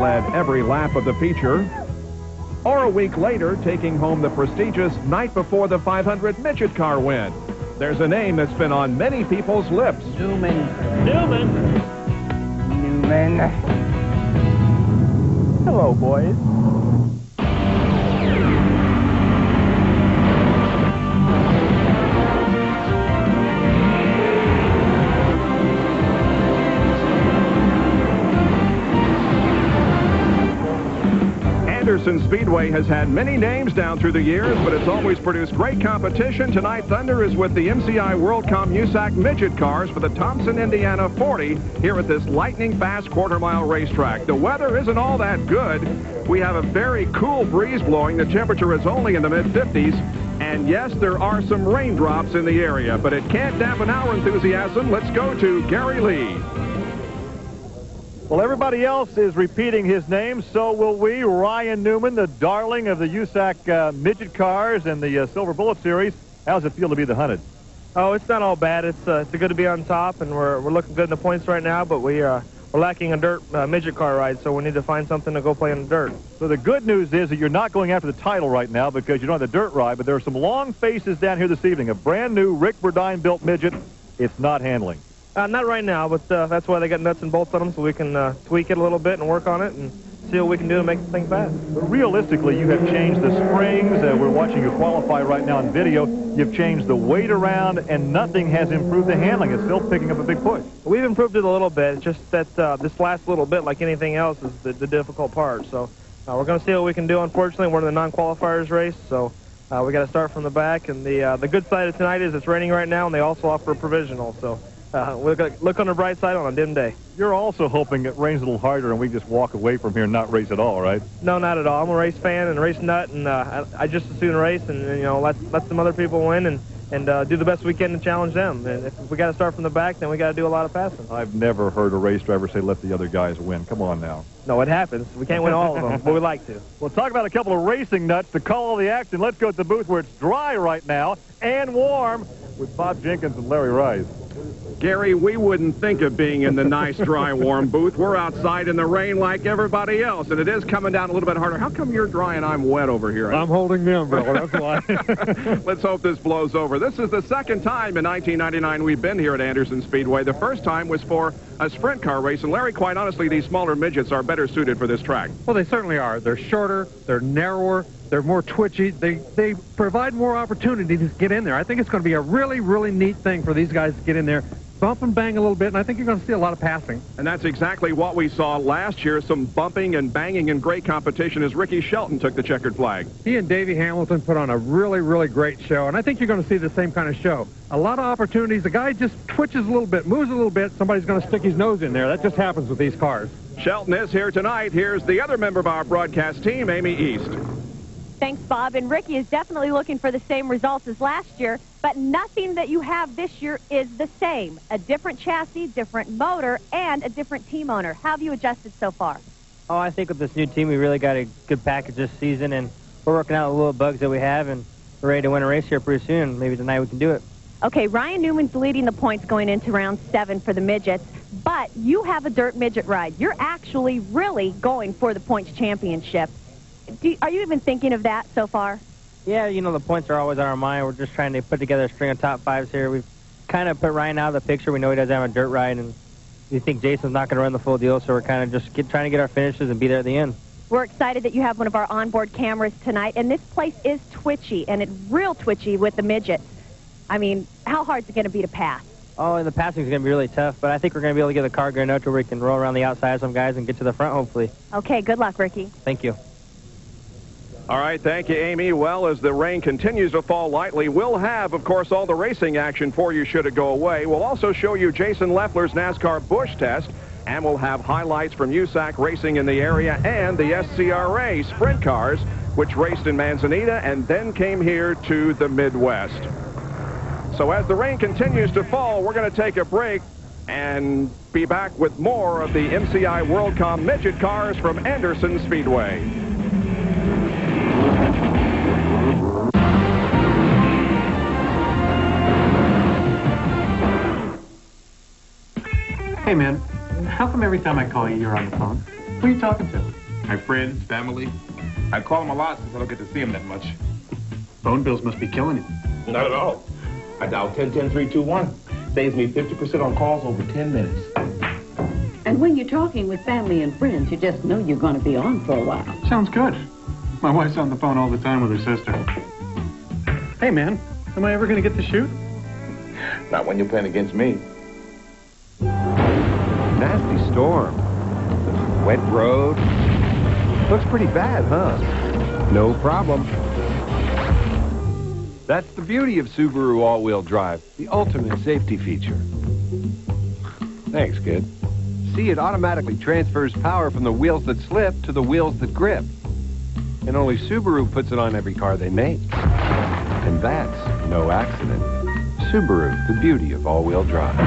led every lap of the feature, or a week later taking home the prestigious night before the 500 midget car win. There's a name that's been on many people's lips. Newman. Hello, boys. Anderson Speedway has had many names down through the years, but it's always produced great competition. Tonight, Thunder is with the MCI WorldCom USAC midget cars for the Thompson, Indiana 40 here at this lightning-fast quarter-mile racetrack. The weather isn't all that good. We have a very cool breeze blowing. The temperature is only in the mid-50s. And yes, there are some raindrops in the area, but it can't dampen our enthusiasm. Let's go to Gary Lee. Well, everybody else is repeating his name, so will we. Ryan Newman, the darling of the USAC midget cars and the Silver Bullet Series. How's it feel to be the hunted? Oh, it's not all bad. It's good to be on top, and we're looking good in the points right now, but we're lacking a dirt midget car ride, so we need to find something to go play in the dirt. So the good news is that you're not going after the title right now because you don't have the dirt ride, but there are some long faces down here this evening. A brand new Rick Burdine-built midget. It's not handling. Not right now, but that's why they got nuts and bolts on them, so we can tweak it a little bit and work on it and see what we can do to make the thing fast. But realistically, you have changed the springs. We're watching you qualify right now on video. You've changed the weight around, and nothing has improved the handling. It's still picking up a big push. We've improved it a little bit. It's just that this last little bit, like anything else, is the difficult part. So we're going to see what we can do. Unfortunately, we're in the non-qualifiers race, so we got to start from the back. And the good side of tonight is it's raining right now, and they also offer a provisional. So we're going to look on the bright side on a dim day. You're also hoping it rains a little harder and we just walk away from here and not race at all, right? No, not at all. I'm a race fan and a race nut, and I just as soon race and let some other people win and do the best we can to challenge them. And if we got to start from the back, then we got to do a lot of passing. I've never heard a race driver say let the other guys win. Come on now. No, it happens. We can't win all of them, but we like to. We'll talk about a couple of racing nuts to call all the action. Let's go to the booth where it's dry right now and warm with Bob Jenkins and Larry Rice. Gary, we wouldn't think of being in the nice, dry, warm booth. We're outside in the rain like everybody else, and it is coming down a little bit harder. How come you're dry and I'm wet over here? I'm holding the umbrella, that's why. Let's hope this blows over. This is the second time in 1999 we've been here at Anderson Speedway. The first time was for a sprint car race, and Larry, quite honestly, these smaller midgets are better suited for this track. Well, they certainly are. They're shorter, they're narrower, they're more twitchy. They provide more opportunity to get in there. I think it's going to be a really, really neat thing for these guys to get in there, bump and bang a little bit, and I think you're going to see a lot of passing. And that's exactly what we saw last year, some bumping and banging and great competition as Ricky Shelton took the checkered flag. He and Davey Hamilton put on a really, really great show, and I think you're going to see the same kind of show. A lot of opportunities. The guy just twitches a little bit, moves a little bit, somebody's going to stick his nose in there. That just happens with these cars. Shelton is here tonight. Here's the other member of our broadcast team, Amy East. Thanks, Bob. And Ricky is definitely looking for the same results as last year, but nothing that you have this year is the same. A different chassis, different motor, and a different team owner. How have you adjusted so far? Oh, I think with this new team, we really got a good package this season, and we're working out the little bugs that we have, and we're ready to win a race here pretty soon. Maybe tonight we can do it. Okay, Ryan Newman's leading the points going into round 7 for the midgets, but you have a dirt midget ride. You're actually really going for the points championship. Are you even thinking of that so far? Yeah, the points are always on our mind. We're just trying to put together a string of top 5s here. We've kind of put Ryan out of the picture. We know he doesn't have a dirt ride, and we think Jason's not going to run the full deal, so we're kind of just trying to get our finishes and be there at the end. We're excited that you have one of our onboard cameras tonight, and this place is twitchy, and it's real twitchy with the midgets. I mean, how hard is it going to be to pass? Oh, and the passing is going to be really tough, but I think we're going to be able to get the car good enough to where we can roll around the outside of some guys and get to the front, hopefully. Okay, good luck, Ricky. Thank you. All right, thank you, Amy. Well, as the rain continues to fall lightly, we'll have, of course, all the racing action for you should it go away. We'll also show you Jason Leffler's NASCAR Busch test, and we'll have highlights from USAC racing in the area and the SCRA sprint cars, which raced in Manzanita and then came here to the Midwest. So as the rain continues to fall, we're going to take a break and be back with more of the MCI WorldCom midget cars from Anderson Speedway. Hey, man, how come every time I call you, you're on the phone? Who are you talking to? My friends, family. I call them a lot since I don't get to see them that much. Phone bills must be killing you. Not at all. I dial 10-10-321. Saves me 50% on calls over 10 minutes. And when you're talking with family and friends, you just know you're going to be on for a while. Sounds good. My wife's on the phone all the time with her sister. Hey, man, am I ever going to get to shoot? Not when you're playing against me. Nasty storm. Wet road. Looks pretty bad, huh? No problem. That's the beauty of Subaru all-wheel drive, the ultimate safety feature. Thanks, kid. See, it automatically transfers power from the wheels that slip to the wheels that grip. And only Subaru puts it on every car they make. And that's no accident. Subaru, the beauty of all-wheel drive.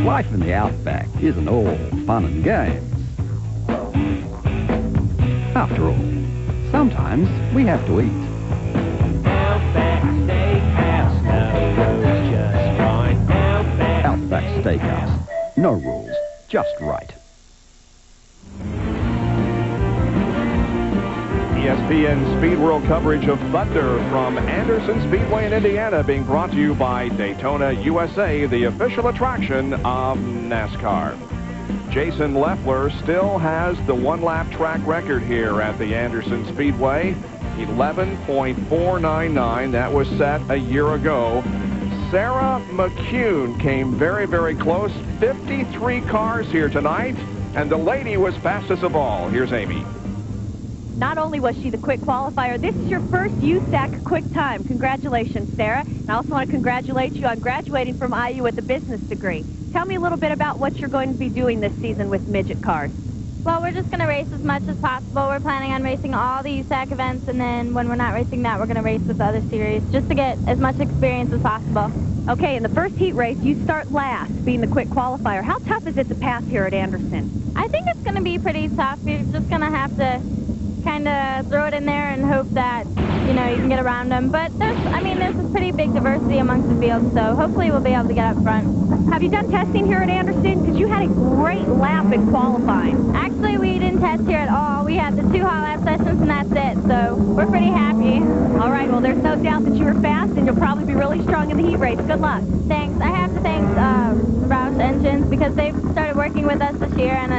Life in the outback isn't all fun and games. After all, sometimes we have to eat. Outback Steakhouse, no rules, just right. Outback Steakhouse, no rules, just right. ESPN Speed World coverage of Thunder from Anderson Speedway in Indiana, being brought to you by Daytona USA, the official attraction of NASCAR. Jason Leffler still has the one-lap track record here at the Anderson Speedway, 11.499. That was set a year ago. Sarah McCune came very, very close. 53 cars here tonight, and the lady was fastest of all. Here's Amy. Not only was she the quick qualifier, this is your first USAC quick time. Congratulations, Sarah. And I also want to congratulate you on graduating from IU with a business degree. Tell me a little bit about what you're going to be doing this season with midget cars. Well, we're just going to race as much as possible. We're planning on racing all the USAC events, and then when we're not racing that, we're going to race with other series, just to get as much experience as possible. Okay, in the first heat race, you start last, being the quick qualifier. How tough is it to pass here at Anderson? I think it's going to be pretty tough. You're just going to have to kind of throw it in there and hope that, you know, you can get around them. But there's a pretty big diversity amongst the field, so hopefully we'll be able to get up front. Have you done testing here at Anderson? Because you had a great lap in qualifying. Actually, we didn't test here at all. We had the 2 hot lap sessions, and that's it, so we're pretty happy. All right, well, there's no doubt that you were fast, and you'll probably be really strong in the heat race. Good luck. Thanks. I have to thank Roush Engines, because they've started working with us this year, and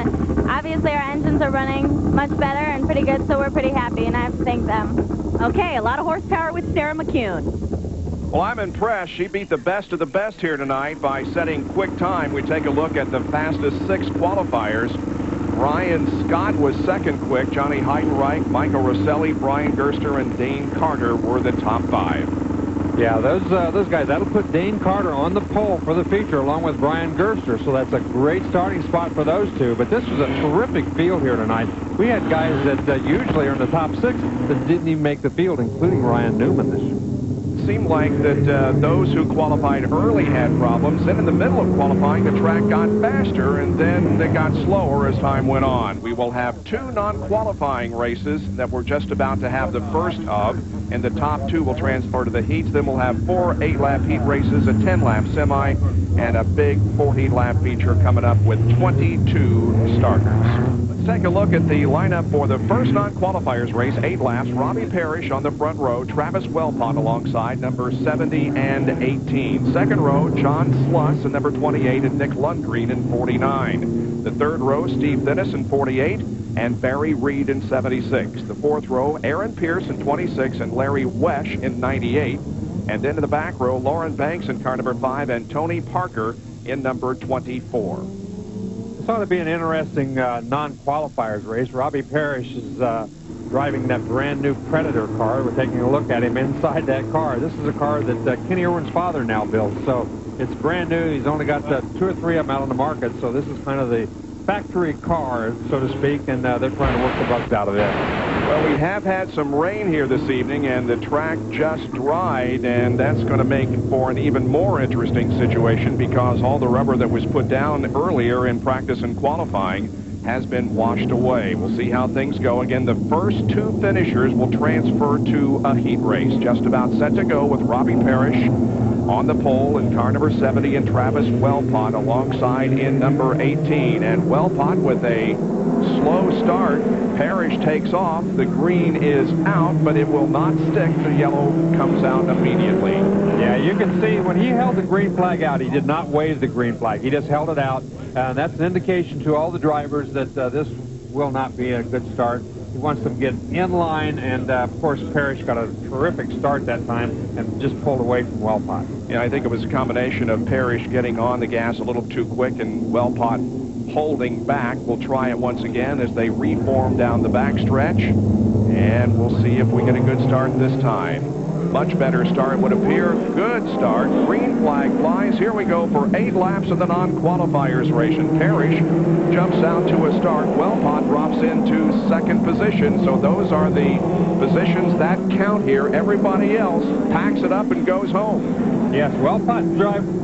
obviously our engines are running much better and pretty good, so we're pretty happy, and I have to thank them. Okay, a lot of horsepower with Sarah McCune. Well, I'm impressed. She beat the best of the best here tonight by setting quick time. We take a look at the fastest 6 qualifiers. Ryan Scott was second quick. Johnny Heidenreich, Michael Rosselli, Brian Gerster, and Dane Carter were the top 5. Yeah, those guys, that'll put Dane Carter on the pole for the feature along with Brian Gerster, so that's a great starting spot for those two. But this was a terrific field here tonight. We had guys that usually are in the top 6 that didn't even make the field, including Ryan Newman this year. It seemed like that those who qualified early had problems. Then in the middle of qualifying, the track got faster, and then it got slower as time went on. We will have 2 non-qualifying races that we're just about to have the first of, and the top 2 will transfer to the heats. Then we'll have 4 8-lap heat races, a 10-lap semi, and a big 40-lap feature coming up with 22 starters. Let's take a look at the lineup for the first non-qualifiers race, 8 laps. Robbie Parrish on the front row, Travis Wellpot alongside number 70 and 18. Second row, John Sluss in number 28 and Nick Lundgren in 49. The third row, Steve Thinnis in 48 and Barry Reed in 76. The fourth row, Aaron Pierce in 26 and Larry Wesh in 98. And then in the back row, Lauren Banks in car number 5 and Tony Parker in number 24. This ought to be an interesting non-qualifiers race. Robbie Parrish is driving that brand new Predator car. We're taking a look at him inside that car. This is a car that Kenny Irwin's father now builds, so it's brand new. He's only got 2 or 3 of them out on the market, so this is kind of the factory car, so to speak, and they're trying to work the bugs out of it. Well, we have had some rain here this evening, and the track just dried, and that's going to make for an even more interesting situation because all the rubber that was put down earlier in practice and qualifying has been washed away. We'll see how things go. Again, the first 2 finishers will transfer to a heat race. Just about set to go with Robbie Parrish on the pole in car number 70 and Travis Wellpot alongside in number 18. And Wellpot with a slow start. Parrish takes off. The green is out, but it will not stick. The yellow comes out immediately. Yeah, you can see when he held the green flag out, he did not wave the green flag. He just held it out. That's an indication to all the drivers that this will not be a good start. He wants them to get in line, and of course Parrish got a terrific start that time and just pulled away from Wellpot. Yeah, I think it was a combination of Parrish getting on the gas a little too quick and Wellpot holding back. We'll try it once again as they reform down the backstretch, and we'll see if we get a good start this time. Much better start would appear. Good start. Green flag flies. Here we go for 8 laps of the non-qualifiers race. And Parrish jumps out to a start. Wellpot drops into 2nd position. So those are the positions that count here. Everybody else packs it up and goes home. Yes, Wellpot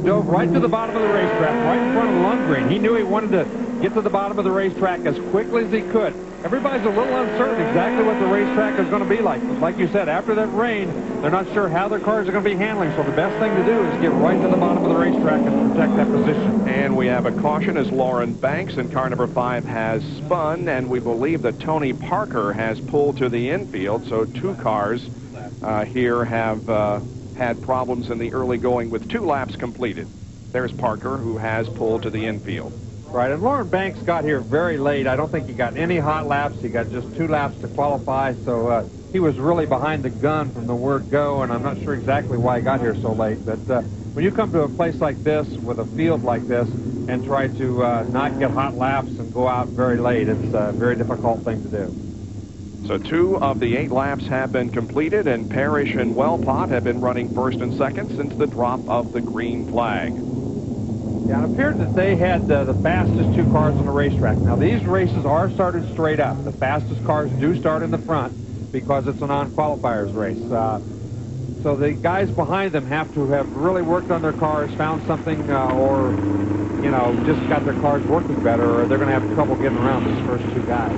dove right to the bottom of the racetrack, right in front of Lundgren. He knew he wanted to get to the bottom of the racetrack as quickly as he could. Everybody's a little uncertain exactly what the racetrack is going to be like. Like you said, after that rain, they're not sure how their cars are going to be handling. So the best thing to do is get right to the bottom of the racetrack and protect that position. And we have a caution as Lauren Banks in car number 5 has spun, and we believe that Tony Parker has pulled to the infield. So 2 cars here have had problems in the early going with 2 laps completed. There's Parker, who has pulled to the infield. Right, and Lauren Banks got here very late. I don't think he got any hot laps. He got just 2 laps to qualify, so he was really behind the gun from the word go, and I'm not sure exactly why he got here so late. But when you come to a place like this with a field like this and try to not get hot laps and go out very late, it's a very difficult thing to do. So 2 of the 8 laps have been completed, and Parrish and Wellpot have been running 1st and 2nd since the drop of the green flag. Yeah, it appeared that they had the fastest 2 cars on the racetrack. Now, these races are started straight up. The fastest cars do start in the front because it's a non-qualifiers race. So the guys behind them have to have really worked on their cars, found something, or, you know, just got their cars working better, or they're going to have trouble getting around these first 2 guys.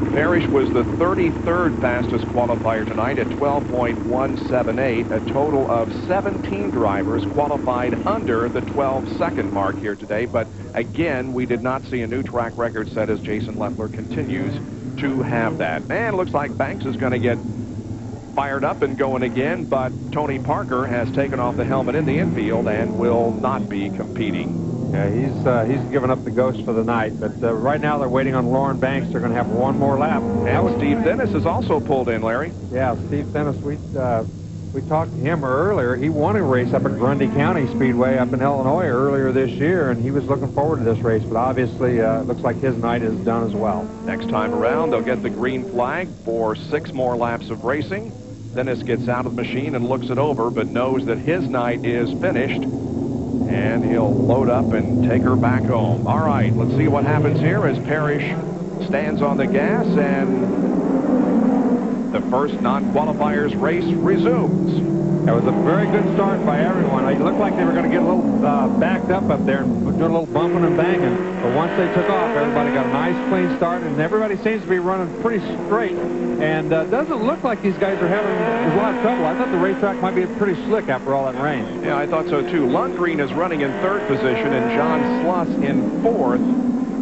Parrish was the 33rd fastest qualifier tonight at 12.178. A total of 17 drivers qualified under the 12-second mark here today. But again, we did not see a new track record set as Jason Leffler continues to have that. And it looks like Banks is going to get fired up and going again, but Tony Parker has taken off the helmet in the infield and will not be competing. Yeah, he's given up the ghost for the night, but right now they're waiting on Lauren Banks. They're going to have 1 more lap. And Steve Dennis is also pulled in, Larry. Yeah, Steve Dennis, we talked to him earlier. He won a race up at Grundy County Speedway up in Illinois earlier this year, and he was looking forward to this race, but obviously it looks like his night is done as well. Next time around, they'll get the green flag for 6 more laps of racing. Dennis gets out of the machine and looks it over, but knows that his night is finished. And he'll load up and take her back home. All right, let's see what happens here as Parrish stands on the gas, and the first non-qualifiers race resumes. That was a very good start by everyone. It looked like they were going to get a little backed up there and do a little bumping and banging. But once they took off, everybody got a nice, clean start, and everybody seems to be running pretty straight. And doesn't look like these guys are having a lot of trouble. I thought the racetrack might be pretty slick after all that rain. Yeah, I thought so too. Lundgren is running in 3rd position and John Sluss in 4th.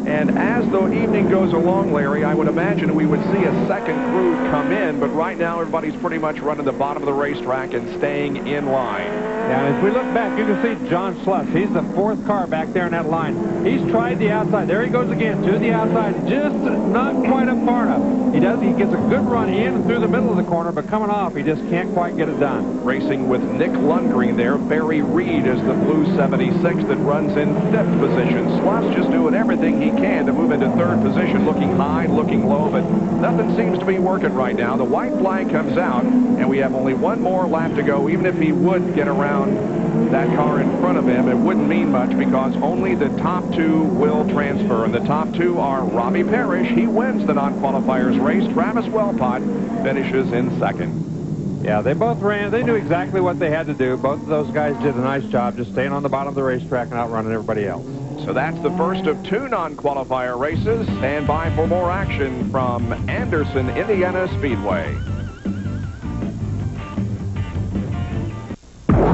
And as the evening goes along, Larry, I would imagine we would see a second crew come in, but right now everybody's pretty much running the bottom of the racetrack and staying in line. Yeah, as we look back, you can see John Sluss. He's the 4th car back there in that line. He's tried the outside. There he goes again, to the outside, just not quite up far enough. He gets a good run in and through the middle of the corner, but coming off, he just can't quite get it done. Racing with Nick Lundgren there. Barry Reed is the blue 76 that runs in 5th position. Sluss just doing everything he can to move into third position, looking high, looking low, but nothing seems to be working right now. The white flag comes out, and we have only one more lap to go. Even if he would get around that car in front of him, it wouldn't mean much because only the top two will transfer, and the top two are Robbie Parrish. He wins the non-qualifiers race. Travis Wellpott finishes in second. Yeah, they both ran. They knew exactly what they had to do. Both of those guys did a nice job just staying on the bottom of the racetrack and outrunning everybody else. So that's the first of two non-qualifier races. Stand by for more action from Anderson, Indiana Speedway.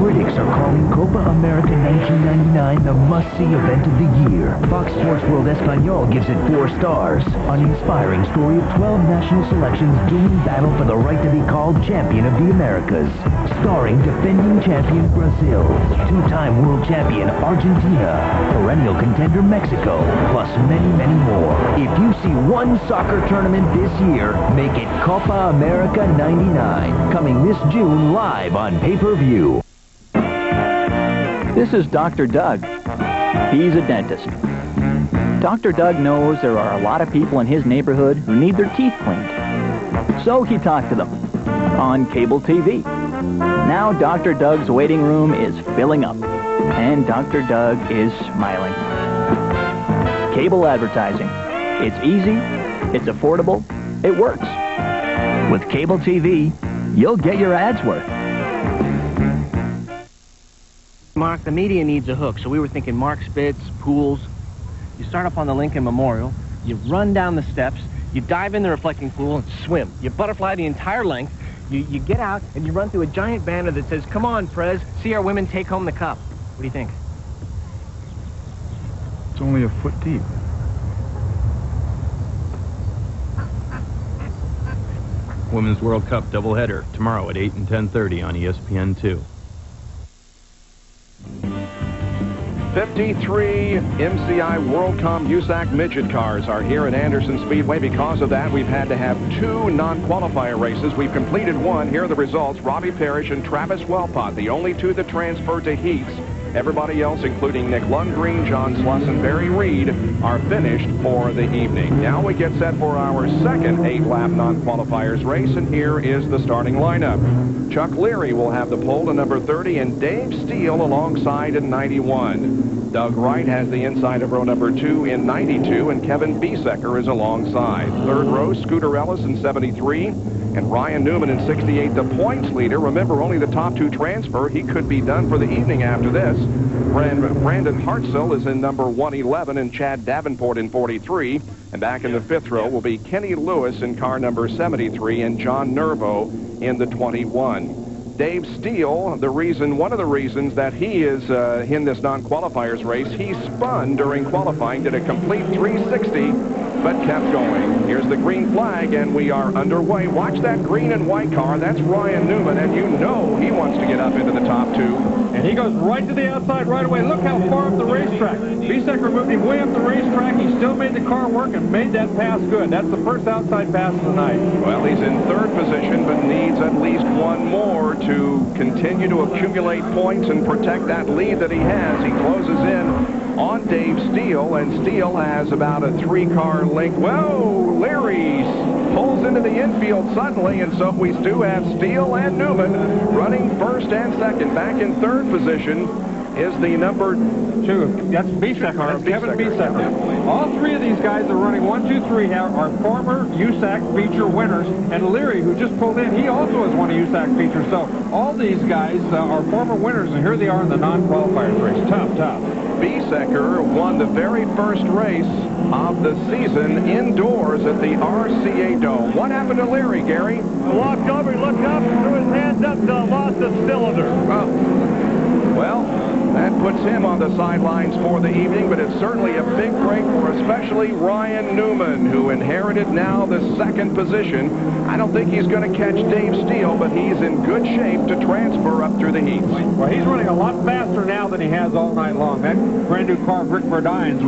Critics are calling Copa America 1999 the must-see event of the year. Fox Sports World Espanol gives it 4 stars. An inspiring story of 12 national selections doing battle for the right to be called champion of the Americas. Starring defending champion Brazil, 2-time world champion Argentina, perennial contender Mexico, plus many, many more. If you see one soccer tournament this year, make it Copa America 99. Coming this June live on pay-per-view. This is Dr. Doug. He's a dentist. Dr. Doug knows there are a lot of people in his neighborhood who need their teeth cleaned. So he talked to them on cable TV. Now Dr. Doug's waiting room is filling up, and Dr. Doug is smiling. Cable advertising. It's easy, it's affordable, it works. With cable TV, you'll get your ads worth. Mark, the media needs a hook, so we were thinking Mark Spitz, pools. You start up on the Lincoln Memorial, you run down the steps, you dive in the reflecting pool and swim. You butterfly the entire length, you get out, and you run through a giant banner that says, "Come on, Prez, see our women take home the cup." What do you think? It's only a foot deep. Women's World Cup doubleheader tomorrow at 8 and 10:30 on ESPN2. 53 MCI WorldCom USAC midget cars are here at Anderson Speedway. Because of that, we've had to have 2 non-qualifier races. We've completed 1. Here are the results. Robbie Parrish and Travis Wellpott, the only 2 that transferred to heats. Everybody else, including Nick Lundgreen, John Sluss, and Barry Reed, are finished for the evening. Now we get set for our second 8-lap non-qualifiers race, and here is the starting lineup. Chuck Leary will have the pole to number 30, and Dave Steele alongside in 91. Doug Wright has the inside of row number 2 in 92, and Kevin Biesecker is alongside. Third row, Scooter Ellis in 73, and Ryan Newman in 68, the points leader. Remember, only the top 2 transfer. He could be done for the evening after this. Brandon Hartzell is in number 111, and Chad Davenport in 43. And back in the 5th row will be Kenny Lewis in car number 73, and John Nervo in the 21. Dave Steele, one of the reasons that he is in this non-qualifiers race, he spun during qualifying, did a complete 360, but kept going. Here's the green flag, and we are underway. Watch that green and white car. That's Ryan Newman, and you know he wants to get up into the top 2. And he goes right to the outside right away. Look how far up the racetrack. Biesecker moved him way up the racetrack. He still made the car work and made that pass good. That's the first outside pass of the night. Well, he's in 3rd position, but needs at least 1 more to continue to accumulate points and protect that lead that he has. He closes in on Dave Steele, and Steele has about a 3-car length. Whoa, Leary pulls into the infield suddenly, and so we do have Steele and Newman running 1st and 2nd. Back in 3rd position is the number 2. That's Biesecker. That's Kevin Biesecker. All 3 of these guys are running 1, 2, 3 are former USAC feature winners, and Leary, who just pulled in, he also has won a USAC feature. So all these guys are former winners, and here they are in the non-qualifiers race. Tough. Biesecker won the very first race of the season indoors at the RCA Dome. What happened to Leary, Gary? Walked over, he looked up, threw his hands up, lost the cylinder. Well, that puts him on the sidelines for the evening, but it's certainly a big break for especially Ryan Newman, who inherited now the 2nd position. I don't think he's going to catch Dave Steele, but he's in good shape to transfer up through the heats. Well, he's running a lot faster now than he has all night long. That brand new car of Rick Verdines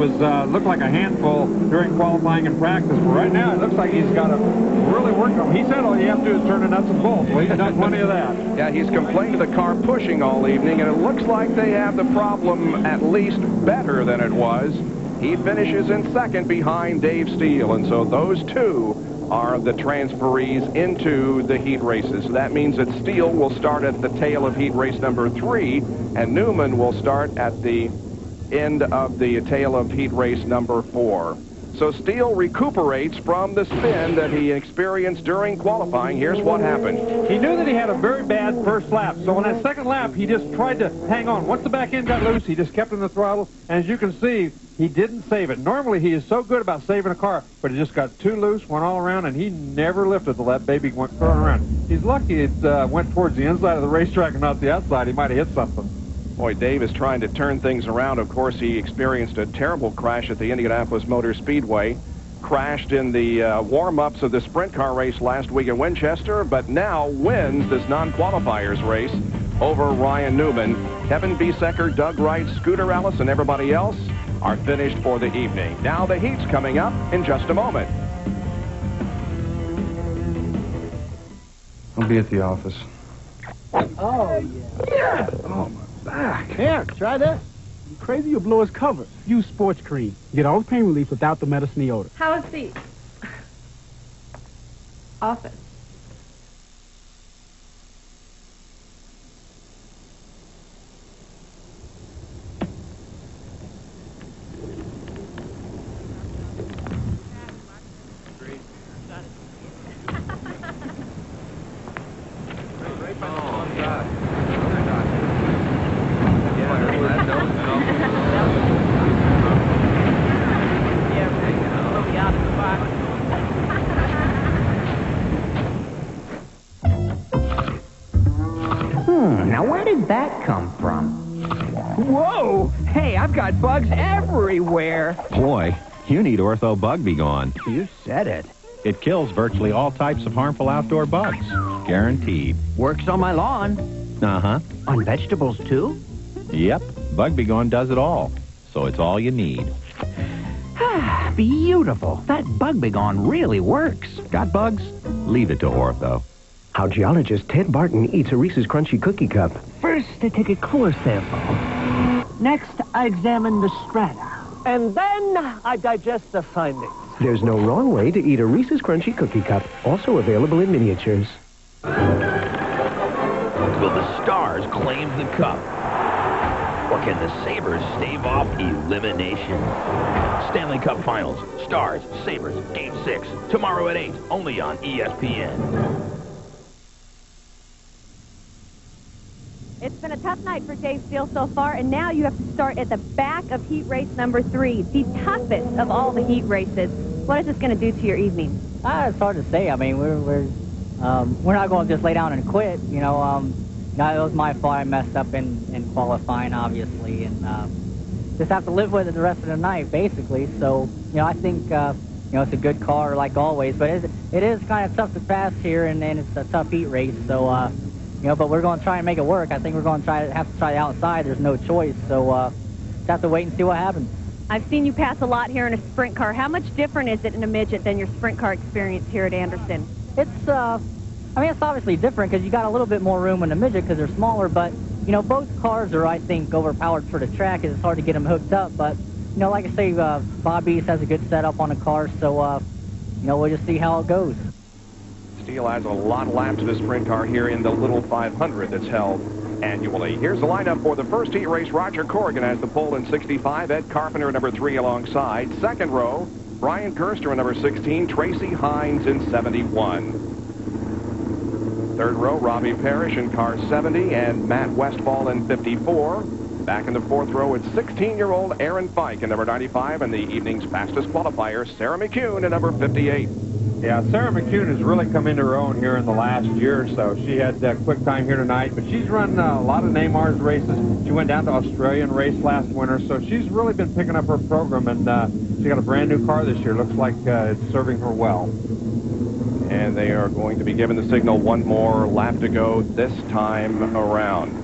looked like a handful during qualifying and practice, but right now it looks like he's got to really work on him. He said all you have to do is turn the nuts and bolts. Well, he's done plenty of that. Yeah, he's complained of the car pushing all evening, and it looks like they have the problem at least better than it was. He finishes in second behind Dave Steele, and so those two are the transferees into the heat races. So that means that Steele will start at the tail of heat race number 3, and Newman will start at the end of the tail of heat race number 4. So Steele recuperates from the spin that he experienced during qualifying. Here's what happened. He knew that he had a very bad first lap, so on that second lap, he just tried to hang on. Once the back end got loose, he just kept in the throttle, and as you can see, he didn't save it. Normally, he is so good about saving a car, but it just got too loose, went all around, and he never lifted till that baby went throwing around. He's lucky it went towards the inside of the racetrack and not the outside. He might have hit something. Boy, Dave is trying to turn things around. Of course, he experienced a terrible crash at the Indianapolis Motor Speedway. Crashed in the warm-ups of the sprint car race last week in Winchester, but now wins this non-qualifiers race over Ryan Newman. Kevin Biesecker, Doug Wright, Scooter Ellis, and everybody else are finished for the evening. Now the heat's coming up in just a moment. I'll be at the office. Oh, yeah. Oh, my back. Here, try this. You crazy, you'll blow his cover. Use sports cream. Get all the pain relief without the medicine odor. Have a seat. Office. Now where did that come from? Whoa! Hey, I've got bugs everywhere. Boy, you need Ortho Bug Be Gone. You said it. It kills virtually all types of harmful outdoor bugs. Guaranteed. Works on my lawn. Uh-huh. On vegetables, too? Yep. Bug Be Gone does it all. So it's all you need. Beautiful. That Bug Be Gone really works. Got bugs? Leave it to Ortho. How geologist Ted Barton eats a Reese's Crunchy Cookie Cup. First, I take a core sample. Next, I examine the strata. And then I digest the findings. There's no wrong way to eat a Reese's Crunchy Cookie Cup. Also available in miniatures. Will the Stars claim the cup? Or can the Sabres stave off elimination? Stanley Cup Finals, Stars, Sabres, Game 6. Tomorrow at 8, only on ESPN. It's been a tough night for Dave Steele so far, and now you have to start at the back of heat race number 3, the toughest of all the heat races. What is this going to do to your evening? It's hard to say. I mean, we're not going to just lay down and quit. You know, it was my fault. I messed up in qualifying, obviously, and just have to live with it the rest of the night, basically. So, you know, I think it's a good car like always, but it is kind of tough to pass here, and it's a tough heat race. So. But we're going to try and make it work. I think we're going to have to try the outside. There's no choice. So just have to wait and see what happens. I've seen you pass a lot here in a sprint car. How much different is it in a midget than your sprint car experience here at Anderson? It's it's obviously different because you got a little bit more room in a midget because they're smaller. But, both cars are, I think, overpowered for the track. It's hard to get them hooked up. But, like I say, Bob East has a good setup on the car. So, we'll just see how it goes. Steele adds a lot of laps to the sprint car here in the Little 500 that's held annually. Here's the lineup for the first heat race. Roger Corrigan has the pole in 65. Ed Carpenter, number 3, alongside. Second row, Brian Kerster in number 16. Tracy Hines in 71. Third row, Robbie Parrish in car 70 and Matt Westfall in 54. Back in the fourth row, it's 16-year-old Aaron Fike in number 95 and the evening's fastest qualifier, Sarah McCune in number 58. Yeah, Sarah McCune has really come into her own here in the last year or so. She had a quick time here tonight, but she's run a lot of Neymar's races. She went down to Australia and raced last winter, so she's really been picking up her program, and she got a brand new car this year. Looks like it's serving her well. And they are going to be given the signal, one more lap to go this time around.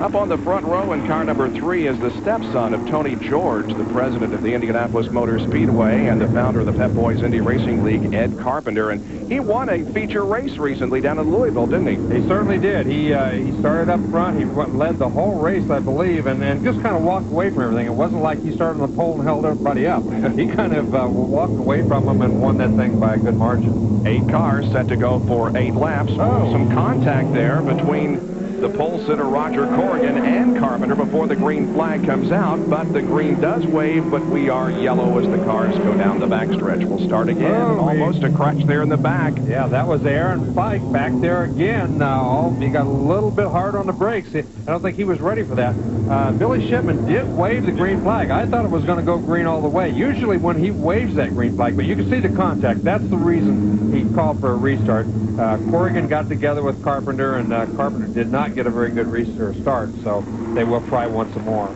Up on the front row in car number 3 is the stepson of Tony George, the president of the Indianapolis Motor Speedway and the founder of the Pep Boys Indy Racing League, Ed Carpenter. And he won a feature race recently down in Louisville, didn't he? He certainly did. He started up front. He led the whole race, I believe, and just kind of walked away from everything. It wasn't like he started on the pole and held everybody up. He kind of walked away from them and won that thing by a good margin. 8 cars set to go for 8 laps. Oh. Some contact there between the pole sitter Roger Corrigan and Carpenter before the green flag comes out, but the green does wave, but we are yellow as the cars go down the backstretch. We'll start again. Almost a crash there in the back. Yeah, that was Aaron Fike back there again. He got a little bit hard on the brakes. I don't think he was ready for that. Billy Shipman did wave the green flag. I thought it was going to go green all the way. Usually when he waves that green flag, but you can see the contact. That's the reason he called for a restart. Corrigan got together with Carpenter, and Carpenter did not get a very good start, so they will try once more.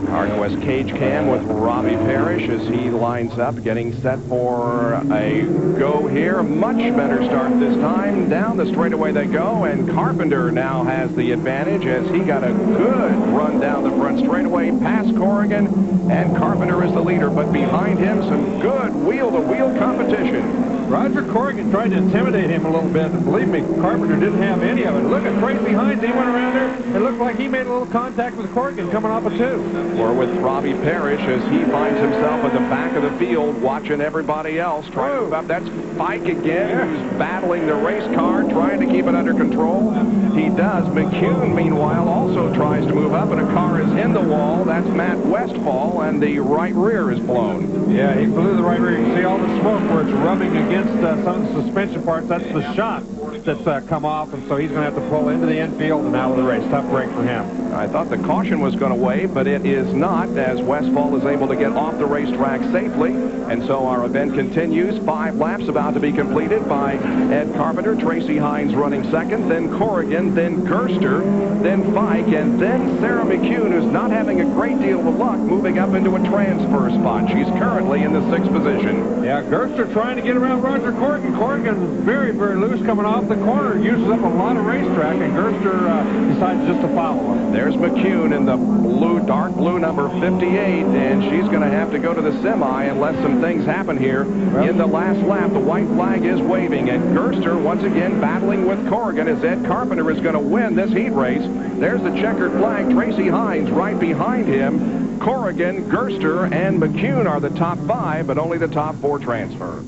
ArcWest Cage Cam with Robbie Parrish as he lines up, getting set for a go here. Much better start this time. Down the straightaway they go, and Carpenter now has the advantage as he got a good run down the front straightaway past Corrigan, and Carpenter is the leader, but behind him some good wheel-to-wheel competition. Roger Corrigan tried to intimidate him a little bit, and believe me, Carpenter didn't have any of it. Look at Tracy Hines. He went around there. It looked like he made a little contact with Corrigan coming off a 2. Or with Robbie Parrish as he finds himself at the back of the field watching everybody else trying to move up. That's Fike again, who's battling the race car, trying to keep it under control. He does. McCune, meanwhile, also tries to move up, and a car is in the wall. That's Matt Westfall, and the right rear is blown. Yeah, he blew the right rear. You can see all the smoke where it's rubbing against some of the suspension parts. That's the shock that's come off, and so he's going to have to pull into the infield and out of the race. Tough break for him. I thought the caution was going to wave, but it is not, as Westfall is able to get off the racetrack safely. And so our event continues. 5 laps about to be completed by Ed Carpenter. Tracy Hines running second, then Corrigan, then Gerster, then Fike, and then Sarah McCune, who's not having a great deal of luck, moving up into a transfer spot. She's currently in the 6th position. Yeah, Gerster trying to get around Roger Corrigan. Corrigan very, very loose coming off the corner. Uses up a lot of racetrack, and Gerster decides just to follow him. There's McCune in the blue, dark blue number 58, and she's going to have to go to the semi unless some things happen here. In the last lap, the white flag is waving, and Gerster once again battling with Corrigan as Ed Carpenter is going to win this heat race. There's the checkered flag. Tracy Hines right behind him. Corrigan, Gerster, and McCune are the top 5, but only the top 4 transfer.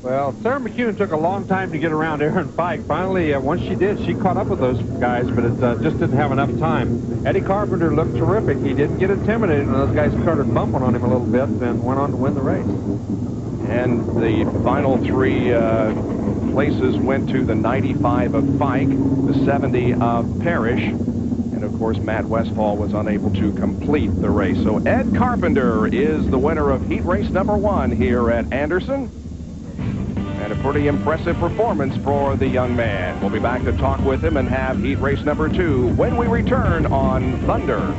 Well, Sarah McCune took a long time to get around Aaron Fike. Finally, once she did, she caught up with those guys, but it just didn't have enough time. Eddie Carpenter looked terrific. He didn't get intimidated, and those guys started bumping on him a little bit and went on to win the race. And the final 3 places went to the 95 of Fike, the 70 of Parrish, and of course Matt Westfall was unable to complete the race. So Ed Carpenter is the winner of heat race number 1 here at Anderson. And a pretty impressive performance for the young man. We'll be back to talk with him and have heat race number 2 when we return on Thunder.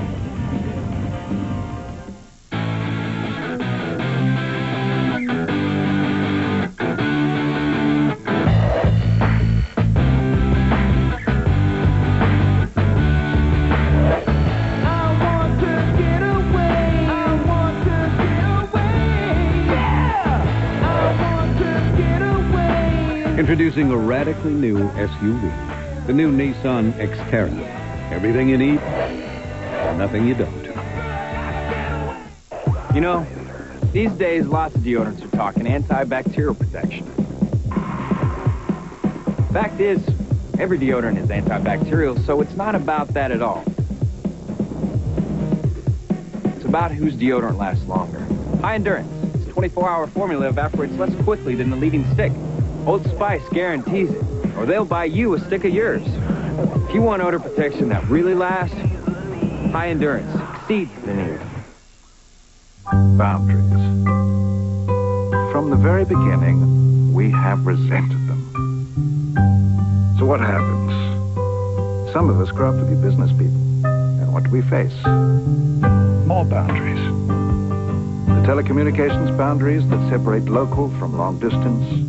Introducing a radically new SUV, the new Nissan Xterra. Everything you need, and nothing you don't. You know, these days lots of deodorants are talking antibacterial protection. Fact is, every deodorant is antibacterial, so it's not about that at all. It's about whose deodorant lasts longer. High endurance. Its 24-hour formula evaporates less quickly than the leading stick. Old Spice guarantees it, or they'll buy you a stick of yours. If you want odor protection that really lasts, high endurance exceeds the need. Boundaries. From the very beginning, we have resented them. So what happens? Some of us grow up to be business people. And what do we face? More boundaries. The telecommunications boundaries that separate local from long distance,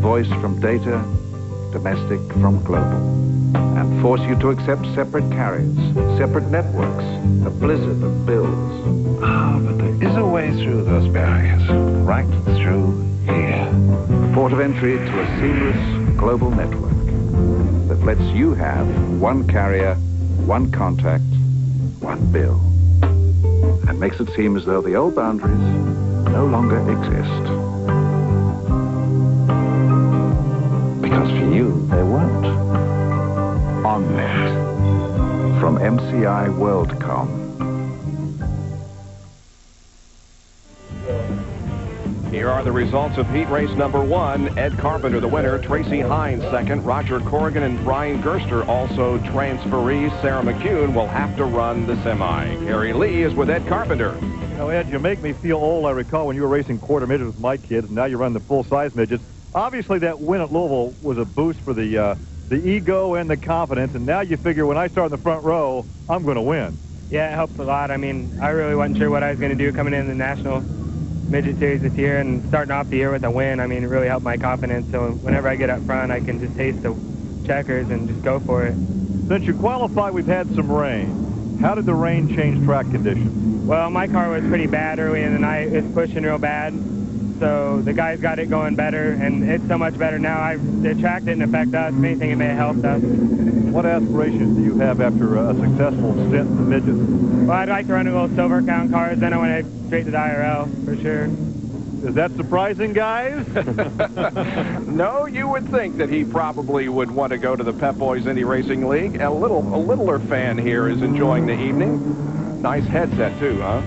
voice from data, domestic from global. and force you to accept separate carriers, separate networks, a blizzard of bills. But there is a way through those barriers, right through here. The port of entry to a seamless global network that lets you have one carrier, one contact, one bill, and makes it seem as though the old boundaries no longer exist. Because for you, they weren't. OnNet from MCI WorldCom. Here are the results of heat race number 1. Ed Carpenter, the winner. Tracy Hines, second. Roger Corrigan and Brian Gerster, also transferees. Sarah McCune will have to run the semi. Harry Lee is with Ed Carpenter. You know, Ed, you make me feel old. I recall when you were racing quarter midgets with my kids, and now you run the full-size midgets. Obviously, that win at Louisville was a boost for the ego and the confidence, and now you figure when I start in the front row, I'm going to win. Yeah, it helps a lot. I mean, I really wasn't sure what I was going to do coming in the National Midget Series this year, and starting off the year with a win, I mean, it really helped my confidence. So whenever I get up front, I can just taste the checkers and just go for it. Since you qualified, we've had some rain. How did the rain change track conditions? Well, my car was pretty bad early in the night. It's pushing real bad. So the guys got it going better, and it's so much better now. The track didn't affect us. If anything, it may have helped us. What aspirations do you have after a successful stint in the midgets? Well, I'd like to run a little silver crown cars. Then I want to head straight to the IRL, for sure. Is that surprising, guys? No, you would think that he probably would want to go to the Pep Boys Indy Racing League. A littler fan here is enjoying the evening. Nice headset, too, huh?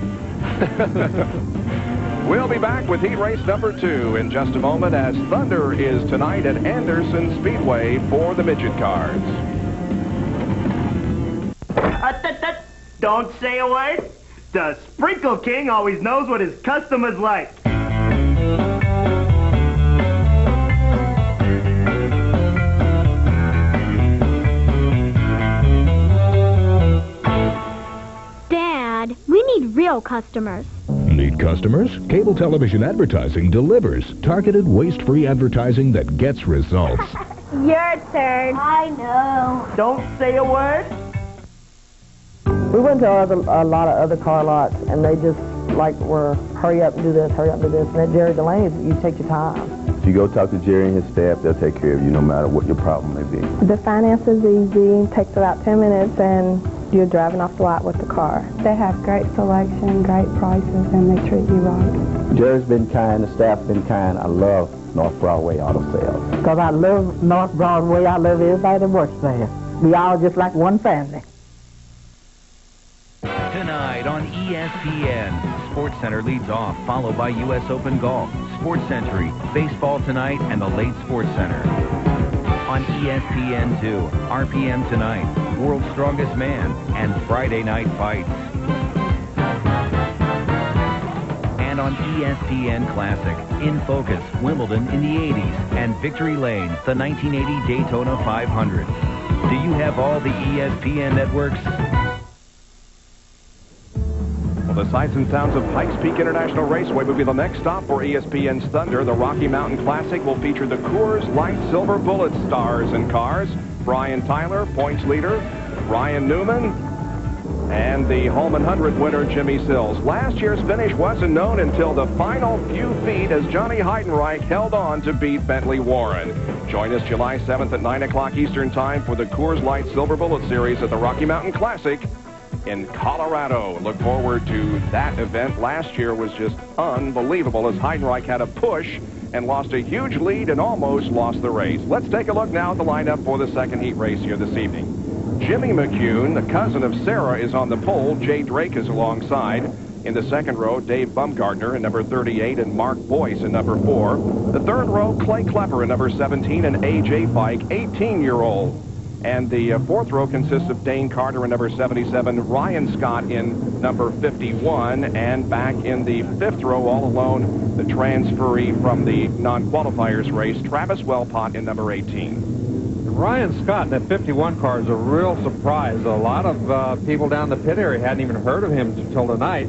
We'll be back with heat race number 2 in just a moment, as Thunder is tonight at Anderson Speedway for the midget cars. Don't say a word. The Sprinkle King always knows what his customers like. Dad, we need real customers. Need customers? Cable television advertising delivers targeted, waste-free advertising that gets results. Your turn. I know. Don't say a word. We went to a lot of other car lots, and they just were hurry up and do this, hurry up and do this. And at Jerry Delaney's, you take your time. If you go talk to Jerry and his staff, they'll take care of you no matter what your problem may be. The finance is easy. Takes about 10 minutes, and you're driving off the lot with the car. They have great selection, great prices, and they treat you right. Jerry's been kind, the staff's been kind. I love North Broadway Auto Sales. Because I love North Broadway. I love everybody that works there. We all just like one family. Tonight on ESPN, SportsCenter leads off, followed by U.S. Open Golf, Sports Century, Baseball Tonight, and the Late Sports Center. On ESPN2, RPM Tonight, World's Strongest Man, and Friday Night Fights. And on ESPN Classic, In Focus, Wimbledon in the 80s, and Victory Lane, the 1980 Daytona 500. Do you have all the ESPN networks? Well, the sights and sounds of Pikes Peak International Raceway will be the next stop for ESPN's Thunder. The Rocky Mountain Classic will feature the Coors Light Silver Bullet stars and cars. Brian Tyler, points leader. Ryan Newman, and the Holman 100 winner, Jimmy Sills. Last year's finish wasn't known until the final few feet as Johnny Heidenreich held on to beat Bentley Warren. Join us July 7th at 9 o'clock Eastern Time for the Coors Light Silver Bullet Series at the Rocky Mountain Classic in Colorado. Look forward to that event. Last year was just unbelievable as Heidenreich had a push and lost a huge lead and almost lost the race. Let's take a look now at the lineup for the second heat race here this evening. Jimmy McCune, the cousin of Sarah, is on the pole. Jay Drake is alongside. In the second row, Dave Bumgardner in number 38 and Mark Boyce in number 4. The third row, Clay Klepper in number 17 and A.J. Fike, 18-year-old. And the fourth row consists of Dane Carter in number 77, Ryan Scott in number 51, and back in the fifth row, all alone, the transferee from the non-qualifiers race, Travis Wellpott in number 18. Ryan Scott in that 51 car is a real surprise. A lot of people down the pit area hadn't even heard of him until tonight.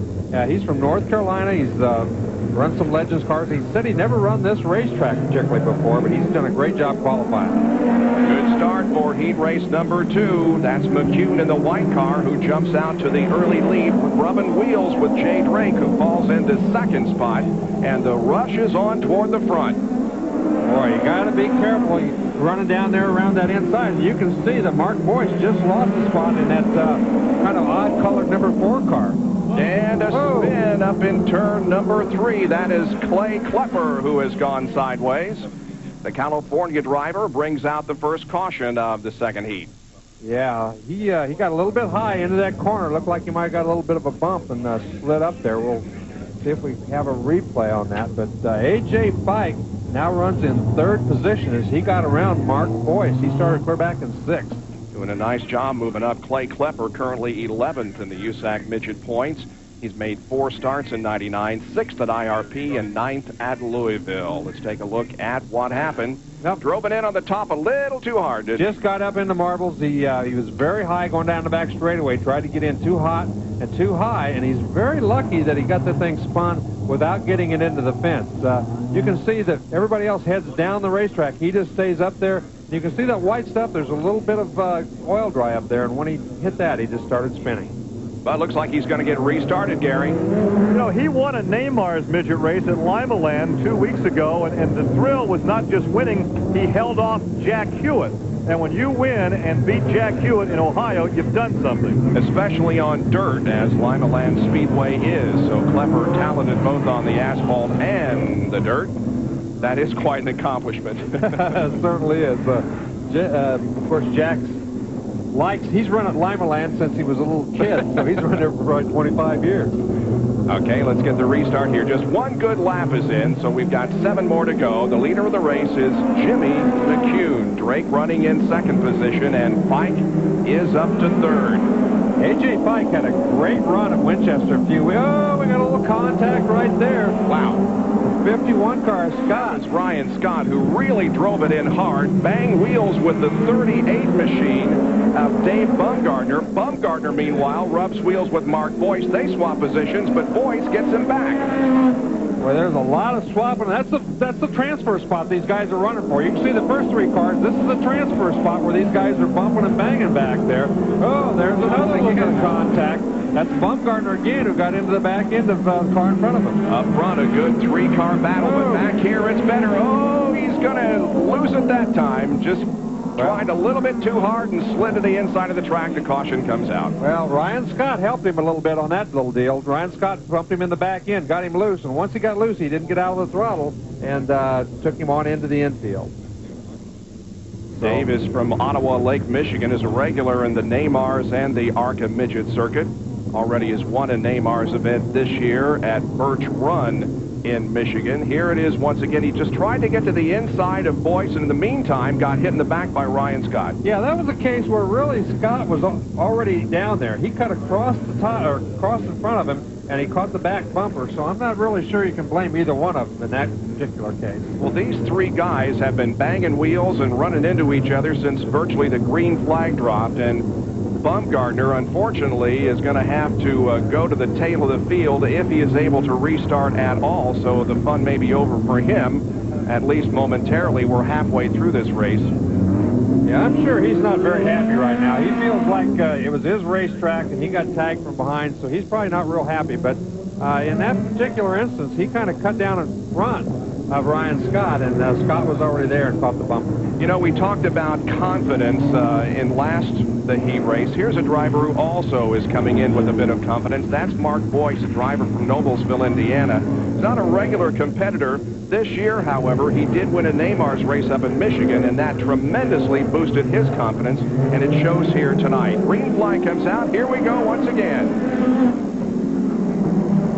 He's from North Carolina. He's run some Legends cars. He said he'd never run this racetrack particularly before, but he's done a great job qualifying. Good start for heat race number 2. That's McCune in the white car who jumps out to the early lead, rubbing wheels with Jay Drake, who falls into second spot, and the rush is on toward the front. Boy, you got to be careful. You're running down there around that inside, and you can see that Mark Boyce just lost a spot in that kind of odd-colored number 4 car. And a spin up in turn number 3. That is Clay Klepper, who has gone sideways. The California driver brings out the first caution of the second heat. Yeah, he got a little bit high into that corner. Looked like he might have got a little bit of a bump and slid up there. We'll see if we have a replay on that. But A.J. Fike now runs in third position as he got around Mark Boyce. He started clear back in 6th. Doing a nice job moving up. Clay Klepper currently 11th in the USAC midget points. He's made 4 starts in '99, 6th at IRP, and 9th at Louisville. Let's take a look at what happened. Drove it in on the top a little too hard, didn't he? Just got up into marbles. He was very high going down the back straightaway. Tried to get in too hot and too high, and he's very lucky that he got the thing spun without getting it into the fence. You can see that everybody else heads down the racetrack. He just stays up there. You can see that white stuff. There's a little bit of oil dry up there, and when he hit that, he just started spinning. But it looks like he's going to get restarted, Gary. You know, he won a Neymar's midget race at Lima Land 2 weeks ago, and the thrill was not just winning. He held off Jack Hewitt. And when you win and beat Jack Hewitt in Ohio, you've done something. Especially on dirt, as Lima Land Speedway is. So Klepper talented both on the asphalt and the dirt. That is quite an accomplishment. It certainly is. Of course, Jack's he's run at Lima Land since he was a little kid, so he's run there for probably 25 years. Okay, let's get the restart here. Just one good lap is in, so we've got 7 more to go. The leader of the race is Jimmy McCune. Drake running in second position, and Fike is up to third. A.J. Fike had a great run at Winchester a few weeks. Oh, we got a little contact right there. Wow. 51 car Scott. It's Ryan Scott, who really drove it in hard, banged wheels with the 38 machine of Dave Bumgardner. Bumgardner, meanwhile, rubs wheels with Mark Boyce. They swap positions, but Boyce gets him back. Well, there's a lot of swapping. That's the transfer spot these guys are running for. You can see the first 3 cars. This is the transfer spot where these guys are bumping and banging back there. Oh, there's another look at contact. That's Bumgardner again, who got into the back end of the car in front of him. Up front, a good 3-car battle, but back here it's better. Oh, he's going to lose it that time. Just tried a little bit too hard and slid to the inside of the track. The caution comes out. Well, Ryan Scott helped him a little bit on that little deal. Ryan Scott bumped him in the back end, got him loose, and once he got loose, he didn't get out of the throttle and took him on into the infield. Dave is from Ottawa Lake, Michigan, is a regular in the Neymar's and the ARCA midget circuit. Already has won a Neymar's event this year at Birch Run in Michigan. Here it is once again. He just tried to get to the inside of Boyce, and in the meantime got hit in the back by Ryan Scott. Yeah, that was a case where really Scott was already down there. He cut across the top, or across in front of him, and he caught the back bumper. So I'm not really sure you can blame either one of them in that particular case. Well, these 3 guys have been banging wheels and running into each other since virtually the green flag dropped, and Bumgardner, unfortunately, is going to have to go to the tail of the field if he is able to restart at all. So the fun may be over for him, at least momentarily. We're halfway through this race. Yeah, I'm sure he's not very happy right now. He feels like it was his racetrack and he got tagged from behind, so he's probably not real happy. But in that particular instance, he kind of cut down in front of Ryan Scott, and Scott was already there and caught the bumper. You know, we talked about confidence in the heat race. Here's a driver who also is coming in with a bit of confidence. That's Mark Boyce, a driver from Noblesville, Indiana. He's not a regular competitor. This year, however, he did win a Neymar's race up in Michigan, and that tremendously boosted his confidence, and it shows here tonight. Green flag comes out. Here we go once again.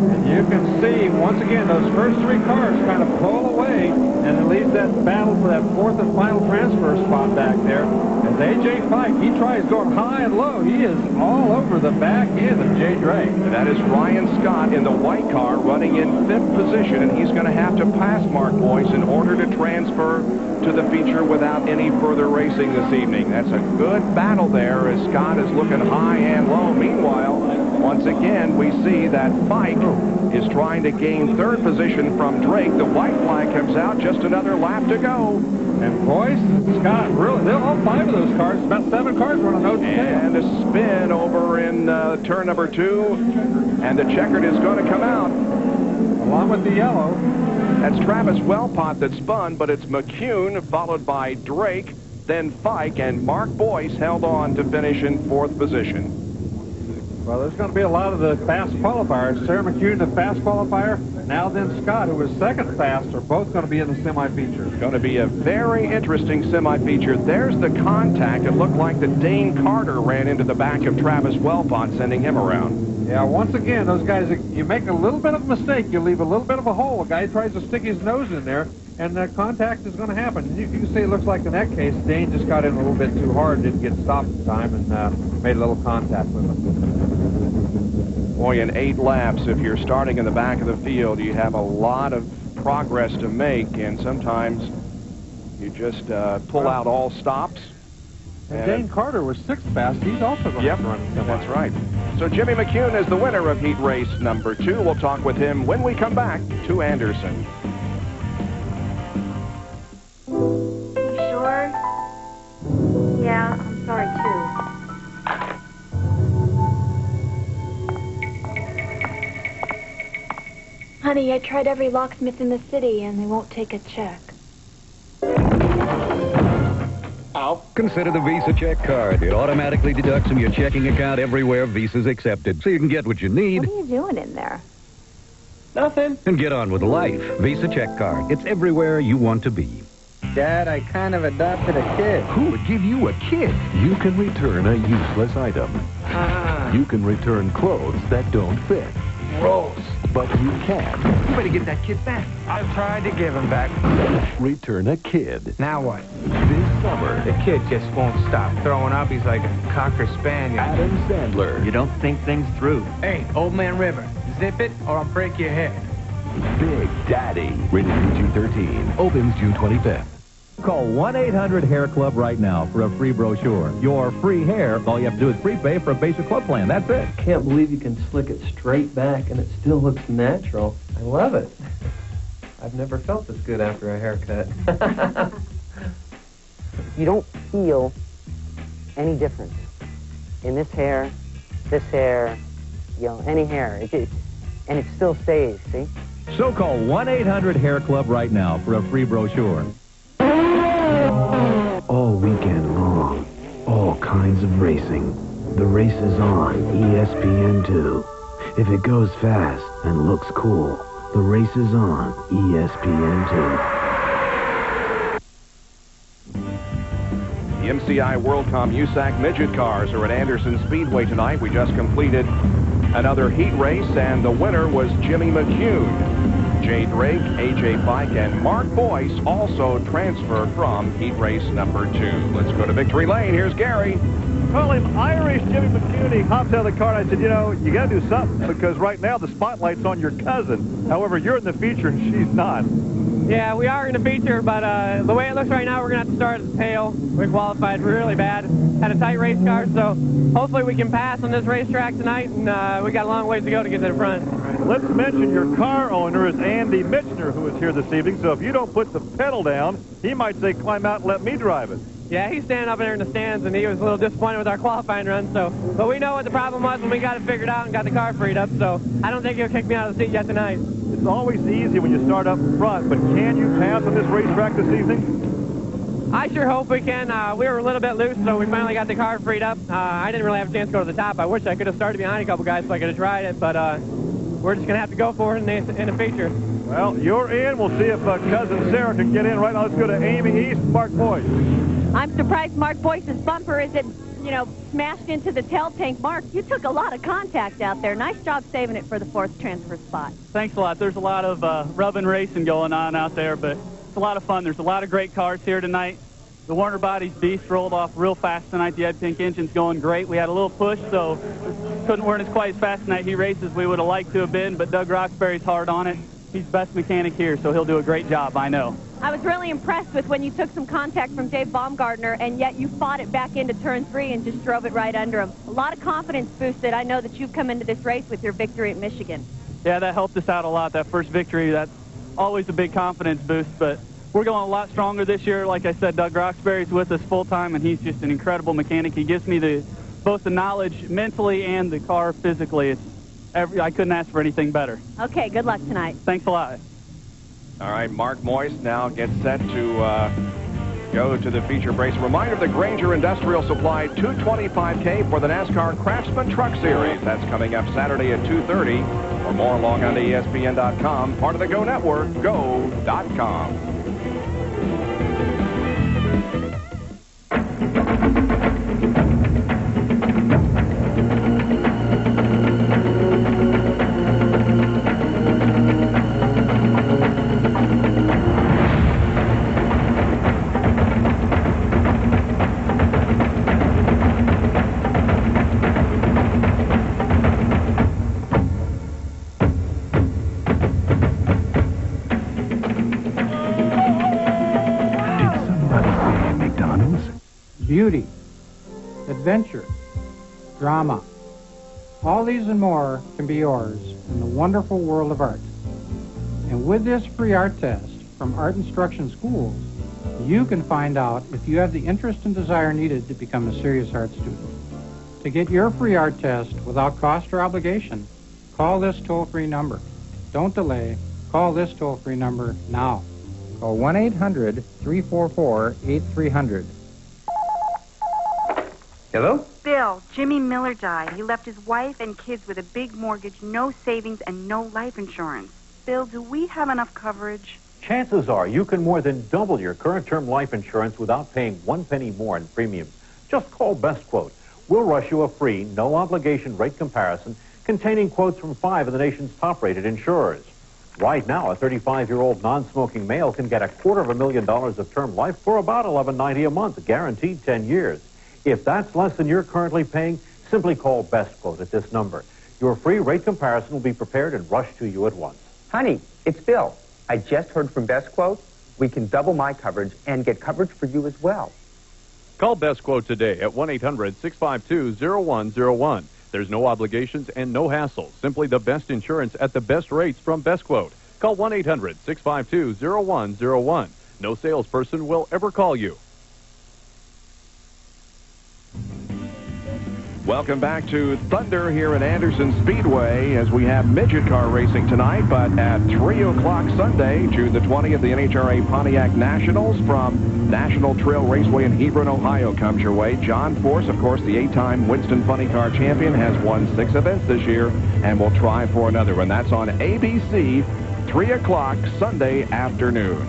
And you can see, once again, those first 3 cars kind of pull away, and it leaves that battle for that 4th and final transfer spot back there. As A.J. Fike, he tries going high and low. He is all over the back end of Jay Drake. And that is Ryan Scott in the white car running in 5th position, and he's going to have to pass Mark Boyce in order to transfer to the feature without any further racing this evening. That's a good battle there as Scott is looking high and low. Meanwhile, once again, we see that Fike is trying to gain third position from Drake. The white flag comes out, just another lap to go. And boys, Scott, really, all 5 of those cars, about 7 cars run a nose to tail. And a spin over in turn number 2, and the checkered is going to come out. Along with the yellow. That's Travis Wellpot that spun, but it's McCune, followed by Drake, then Fike, and Mark Boyce held on to finish in 4th position. Well, there's going to be a lot of the fast qualifiers. Sarah McCune, the fast qualifier. Now then Scott, who was second fast, are both going to be in the semi-feature. It's going to be a very interesting semi-feature. There's the contact. It looked like that Dane Carter ran into the back of Travis Wellpot, sending him around. Yeah, once again, those guys, you make a little bit of a mistake, you leave a little bit of a hole. A guy tries to stick his nose in there, and the contact is going to happen. You can see it looks like in that case, Dane just got in a little bit too hard, didn't get stopped in time, and made a little contact with him. Boy, in 8 laps, if you're starting in the back of the field, you have a lot of progress to make, and sometimes you just pull out all stops. And Dane Carter was 6th fast. He's also going to run. That's right. So Jimmy McCune is the winner of heat race number 2. We'll talk with him when we come back to Anderson. You sure? Yeah, I'm sorry too. Honey, I tried every locksmith in the city and they won't take a check. Consider the Visa check card. It automatically deducts from your checking account everywhere Visa's accepted, so you can get what you need. What are you doing in there? Nothing. And get on with life. Visa check card. It's everywhere you want to be. Dad, I kind of adopted a kid. Who would give you a kid? You can return a useless item. You can return clothes that don't fit. Gross. But you can. You better get that kid back. I've tried to give him back. Return a kid. Now what? This summer. The kid just won't stop throwing up. He's like a Cocker Spaniel. Adam Sandler. You don't think things through. Hey, Old Man River, zip it or I'll break your head. Big Daddy. Rated PG-13. Opens June 25th. Call 1-800-HAIR-CLUB right now for a free brochure. Your free hair, all you have to do is prepay for a basic club plan. That's it. Can't believe you can slick it straight back and it still looks natural. I love it. I've never felt this good after a haircut. You don't feel any difference in this hair, you know, any hair. And it still stays, see? So call 1-800-HAIR-CLUB right now for a free brochure. All weekend long, all kinds of racing. The race is on ESPN2. If it goes fast and looks cool, the race is on ESPN2. The MCI WorldCom USAC midget cars are at Anderson Speedway tonight. We just completed another heat race, and the winner was Jimmy McCune. Jay Drake, A.J. Fike, and Mark Boyce also transfer from heat race number 2. Let's go to Victory Lane. Here's Gary. Call him Irish Jimmy McCune. He hops out of the car, and I said, you know, you got to do something because right now the spotlight's on your cousin. However, you're in the feature and she's not. Yeah, we are in the feature, but the way it looks right now, we're going to have to start at the tail. We qualified really bad. Had a tight race car, so hopefully we can pass on this racetrack tonight, and we got a long ways to go to get to the front. Let's mention your car owner is Andy Mitchner, who is here this evening, so if you don't put the pedal down, he might say, climb out and let me drive it. Yeah, he's standing up there in the stands, and he was a little disappointed with our qualifying run, but we know what the problem was when we got it figured out and got the car freed up, so I don't think he'll kick me out of the seat yet tonight. It's always easy when you start up front, but can you pass on this racetrack this evening? I sure hope we can. We were a little bit loose, so we finally got the car freed up. I didn't really have a chance to go to the top. I wish I could have started behind a couple guys so I could have tried it, but we're just going to have to go for it in the feature. Well, you're in. We'll see if Cousin Sarah can get in right now. Let's go to Amy East, Mark Boyce. I'm surprised Mark Boyce's bumper isn't, smashed into the tail tank. Mark, you took a lot of contact out there. Nice job saving it for the 4th transfer spot. Thanks a lot. There's a lot of rubbing racing going on out there, but it's a lot of fun. There's a lot of great cars here tonight. The Warner Bodies Beast rolled off real fast tonight. The Ed Pink engine's going great. We had a little push, so weren't as quite as fast tonight. He races we would have liked to have been, but Doug Roxbury's hard on it. He's the best mechanic here, so he'll do a great job, I know. I was really impressed with when you took some contact from Dave Baumgartner, and yet you fought it back into turn 3 and just drove it right under him. A lot of confidence boosted. I know that you've come into this race with your victory at Michigan. Yeah, that helped us out a lot, that first victory. That's always a big confidence boost, but we're going a lot stronger this year. Like I said, Doug Roxbury's with us full-time, and he's just an incredible mechanic. He gives me both the knowledge mentally and the car physically. I couldn't ask for anything better. Okay, good luck tonight. Thanks a lot. All right, Mark Moist now gets set to go to the feature brace. Reminder, the Granger Industrial Supply 225K for the NASCAR Craftsman Truck Series. That's coming up Saturday at 2:30. For more, log on to ESPN.com, part of the Go Network, go.com. Beauty, adventure, drama. All these and more can be yours in the wonderful world of art. And with this free art test from Art Instruction Schools, you can find out if you have the interest and desire needed to become a serious art student. To get your free art test without cost or obligation, call this toll-free number. Don't delay. Call this toll-free number now. Call 1-800-344-8300. Hello? Bill, Jimmy Miller died. He left his wife and kids with a big mortgage, no savings, and no life insurance. Bill, do we have enough coverage? Chances are you can more than double your current term life insurance without paying 1 penny more in premiums. Just call Best Quote. We'll rush you a free, no-obligation rate comparison containing quotes from 5 of the nation's top-rated insurers. Right now, a 35-year-old non-smoking male can get $250,000 of term life for about $11.90 a month, guaranteed 10 years. If that's less than you're currently paying, simply call Best Quote at this number. Your free rate comparison will be prepared and rushed to you at once. Honey, it's Bill. I just heard from Best Quote. We can double my coverage and get coverage for you as well. Call Best Quote today at 1-800-652-0101. There's no obligations and no hassle. Simply the best insurance at the best rates from Best Quote. Call 1-800-652-0101. No salesperson will ever call you. Welcome back to Thunder here at Anderson Speedway as we have midget car racing tonight, but at 3 o'clock Sunday, June the 20th, the NHRA Pontiac Nationals from National Trail Raceway in Hebron, Ohio comes your way. John Force, of course, the 8-time Winston Funny Car champion, has won 6 events this year and will try for another one. That's on ABC, 3 o'clock Sunday afternoon.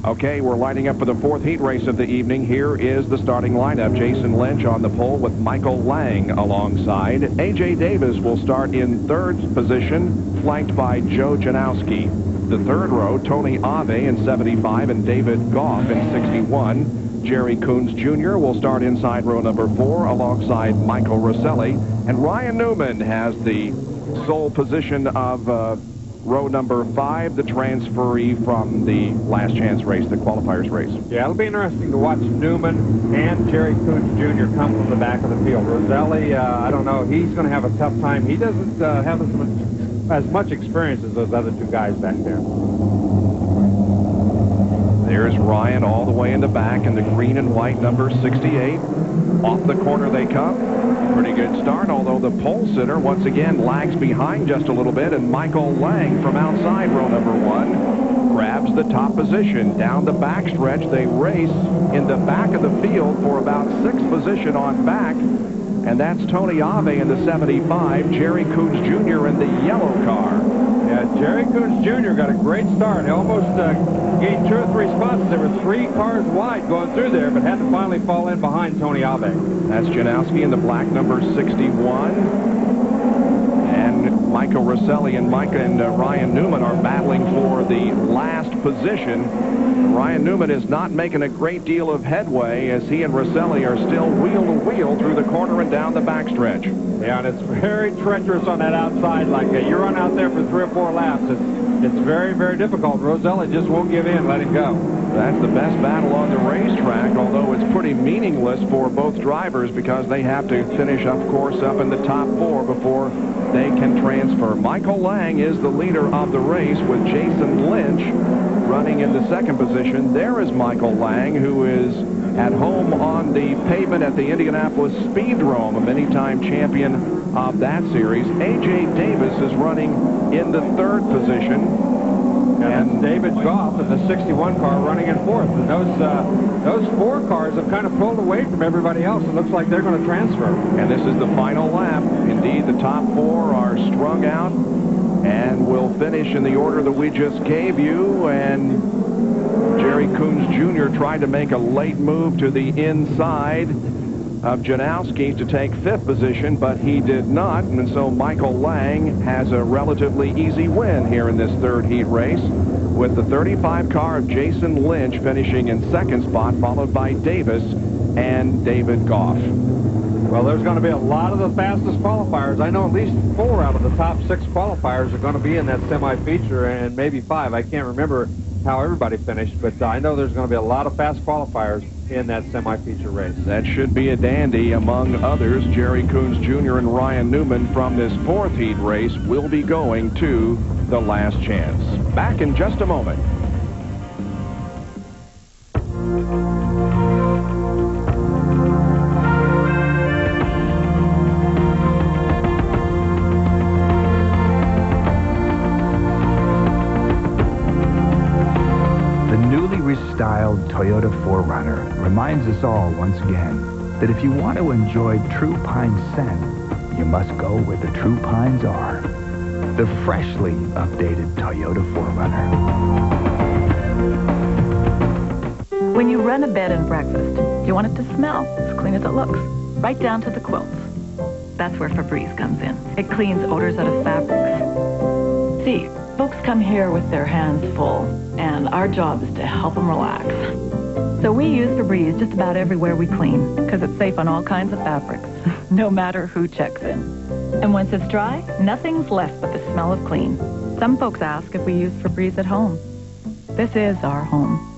Okay, we're lining up for the 4th heat race of the evening. Here is the starting lineup. Jason Lynch on the pole with Michael Lang alongside. A.J. Davis will start in 3rd position, flanked by Joe Janowski. The 3rd row, Tony Ave in 75 and David Goff in 61. Jerry Coons Jr. will start inside row number 4 alongside Michael Rosselli. And Ryan Newman has the sole position of row number 5, the transferee from the last chance race, the qualifiers race. Yeah, it'll be interesting to watch Newman and Jerry Coons Jr. come from the back of the field. Rosselli, I don't know, he's going to have a tough time. He doesn't have as much experience as those other 2 guys back there. There's Ryan all the way in the back in the green and white number 68. Off the corner they come. Pretty good start, although the pole sitter once again lags behind just a little bit, and Michael Lang from outside row number 1 grabs the top position. Down the backstretch, they race in the back of the field for about 6th position on back, and that's Tony Ave in the 75, Jerry Coons Jr. in the yellow car. Yeah, Jerry Coons Jr. got a great start. He almost gained 2 or 3 spots. There were 3 cars wide going through there, but had to finally fall in behind Tony Ave. That's Janowski in the black number 61. And Michael Rosselli and Ryan Newman are battling for the last position. Ryan Newman is not making a great deal of headway as he and Rosselli are still wheel to wheel through the corner and down the backstretch. Yeah, and it's very treacherous on that outside. Like you run out there for 3 or 4 laps, It's very, very difficult. Rosella just won't give in, let him go. That's the best battle on the racetrack, although it's pretty meaningless for both drivers because they have to finish, of course, up in the top 4 before they can transfer. Michael Lang is the leader of the race with Jason Lynch running in the second position. There is Michael Lang, who is at home on the pavement at the Indianapolis Speedrome, a many-time champion of that series. A.J. Davis is running in the third position. And David Goff in the 61 car running in fourth. And those 4 cars have kind of pulled away from everybody else. It looks like they're going to transfer. And this is the final lap. Indeed, the top 4 are strung out and will finish in the order that we just gave you. And Jerry Coons Jr. tried to make a late move to the inside of Janowski to take 5th position, but he did not, and so Michael Lang has a relatively easy win here in this third heat race, with the 35 car of Jason Lynch finishing in 2nd spot, followed by Davis and David Goff. Well, there's going to be a lot of the fastest qualifiers. I know at least 4 out of the top 6 qualifiers are going to be in that semi-feature, and maybe 5. I can't remember how everybody finished, but I know there's going to be a lot of fast qualifiers in that semi-feature race. That should be a dandy. Among others, Jerry Coons Jr. and Ryan Newman from this 4th heat race will be going to the last chance. Back in just a moment. Styled Toyota 4Runner reminds us all once again that if you want to enjoy True Pine scent, you must go where the True Pines are. The freshly updated Toyota 4Runner. When you run a bed and breakfast, you want it to smell as clean as it looks, right down to the quilts. That's where Febreze comes in. It cleans odors out of fabrics. See, folks come here with their hands full, and our job is to help them relax. So we use Febreze just about everywhere we clean, because it's safe on all kinds of fabrics, no matter who checks in. And once it's dry, nothing's left but the smell of clean. Some folks ask if we use Febreze at home. This is our home.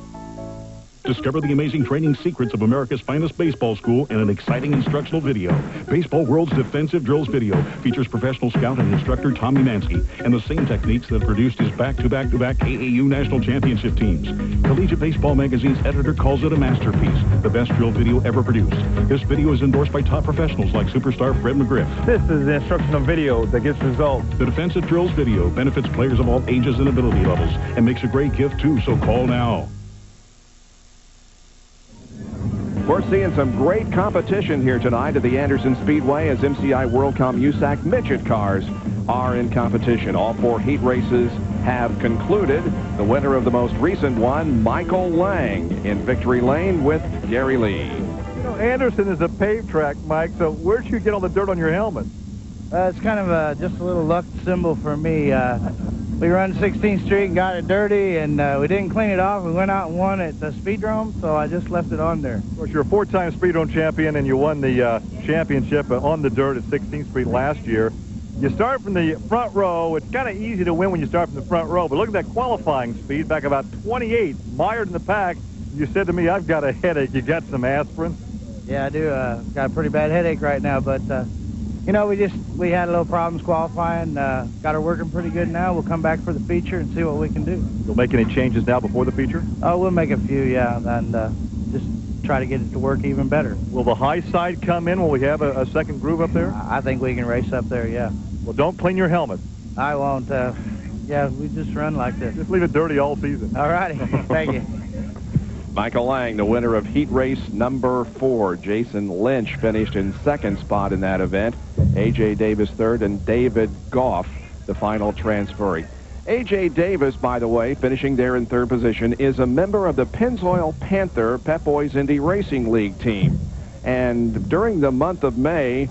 Discover the amazing training secrets of America's finest baseball school in an exciting instructional video. Baseball World's Defensive Drills video features professional scout and instructor Tommy Mansky and the same techniques that produced his back-to-back-to-back AAU national championship teams. Collegiate Baseball Magazine's editor calls it a masterpiece, the best drill video ever produced. This video is endorsed by top professionals like superstar Fred McGriff. This is the instructional video that gets results. The Defensive Drills video benefits players of all ages and ability levels and makes a great gift too, so call now. We're seeing some great competition here tonight at the Anderson Speedway as MCI WorldCom USAC midget cars are in competition. All 4 heat races have concluded. The winner of the most recent one, Michael Lang, in victory lane with Gary Lee. You know, Anderson is a paved track, Mike, so where'd you get all the dirt on your helmet? It's kind of just a little luck symbol for me. We run 16th Street and got it dirty, and we didn't clean it off. We went out and won at the Speedrome, so I just left it on there. Of course, you're a 4-time Speedrome champion, and you won the championship on the dirt at 16th Street last year. You start from the front row. It's kind of easy to win when you start from the front row, but look at that qualifying speed, back about 28, mired in the pack. You said to me, I've got a headache. You got some aspirin? Yeah, I do. Got a pretty bad headache right now, but you know, we had a little problems qualifying. Got her working pretty good now. We'll come back for the feature and see what we can do. You'll make any changes now before the feature? Oh, we'll make a few, yeah, and just try to get it to work even better. Will the high side come in? Will we have a second groove up there? I think we can race up there, yeah. Well, don't clean your helmet. I won't. Yeah, we just run like this. Just leave it dirty all season. All righty. Thank you. Michael Lang, the winner of heat race number 4. Jason Lynch finished in 2nd spot in that event. A.J. Davis 3rd, and David Goff, the final transferee. A.J. Davis, by the way, finishing there in 3rd position, is a member of the Pennzoil Panther Pep Boys Indy Racing League team. And during the month of May,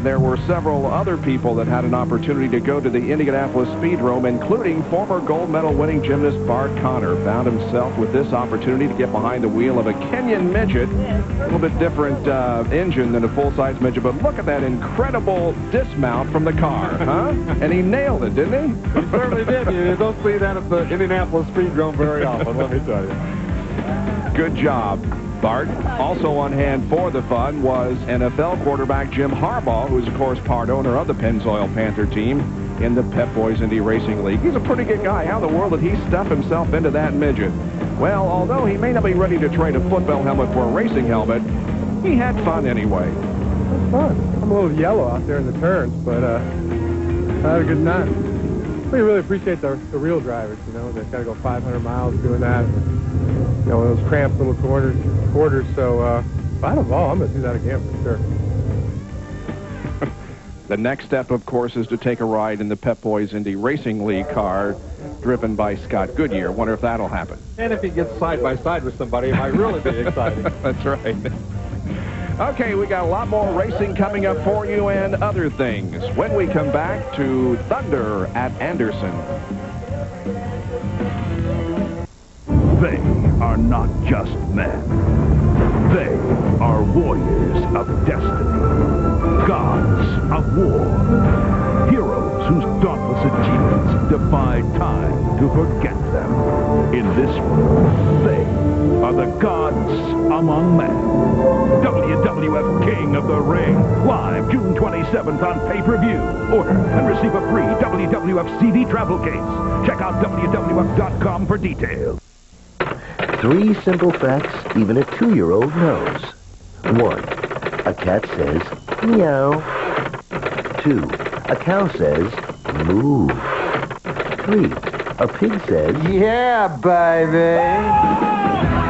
there were several other people that had an opportunity to go to the Indianapolis Speedrome, including former gold medal winning gymnast Bart Connor. Found himself with this opportunity to get behind the wheel of a Kenyan midget. A little bit different engine than a full-size midget, but look at that incredible dismount from the car, huh? And he nailed it, didn't he? He certainly did. You don't see that at the Indianapolis Speedrome very often, let me tell you. Good job, Bart. Also on hand for the fun was NFL quarterback Jim Harbaugh, who's, of course, part owner of the Pennzoil Panther team in the Pep Boys Indy Racing League. He's a pretty good guy. How in the world did he stuff himself into that midget? Well, although he may not be ready to trade a football helmet for a racing helmet, he had fun anyway. It's fun. I'm a little yellow out there in the turns, but I had a good night. We really appreciate the real drivers, you know. They've got to go 500 miles doing that. You know, those cramped little quarters. So, if I had a ball, I'm going to do that again for sure. The next step, of course, is to take a ride in the Pep Boys Indy Racing League car driven by Scott Goodyear. Wonder if that'll happen. And if he gets side by side with somebody, it might really be exciting. That's right. Okay, we got a lot more racing coming up for you and other things when we come back to Thunder at Anderson. They are not just men. They are warriors of destiny, gods of war, heroes whose dauntless achievements defy time to forget them. In this world, they are the gods among men. WWF King of the Ring, live June 27th on pay-per-view. Order and receive a free WWF CD travel case. Check out WWF.com for details. 3 simple facts even a 2-year-old knows. 1. A cat says, meow. 2. A cow says, moo. 3. A pig says, yeah, baby.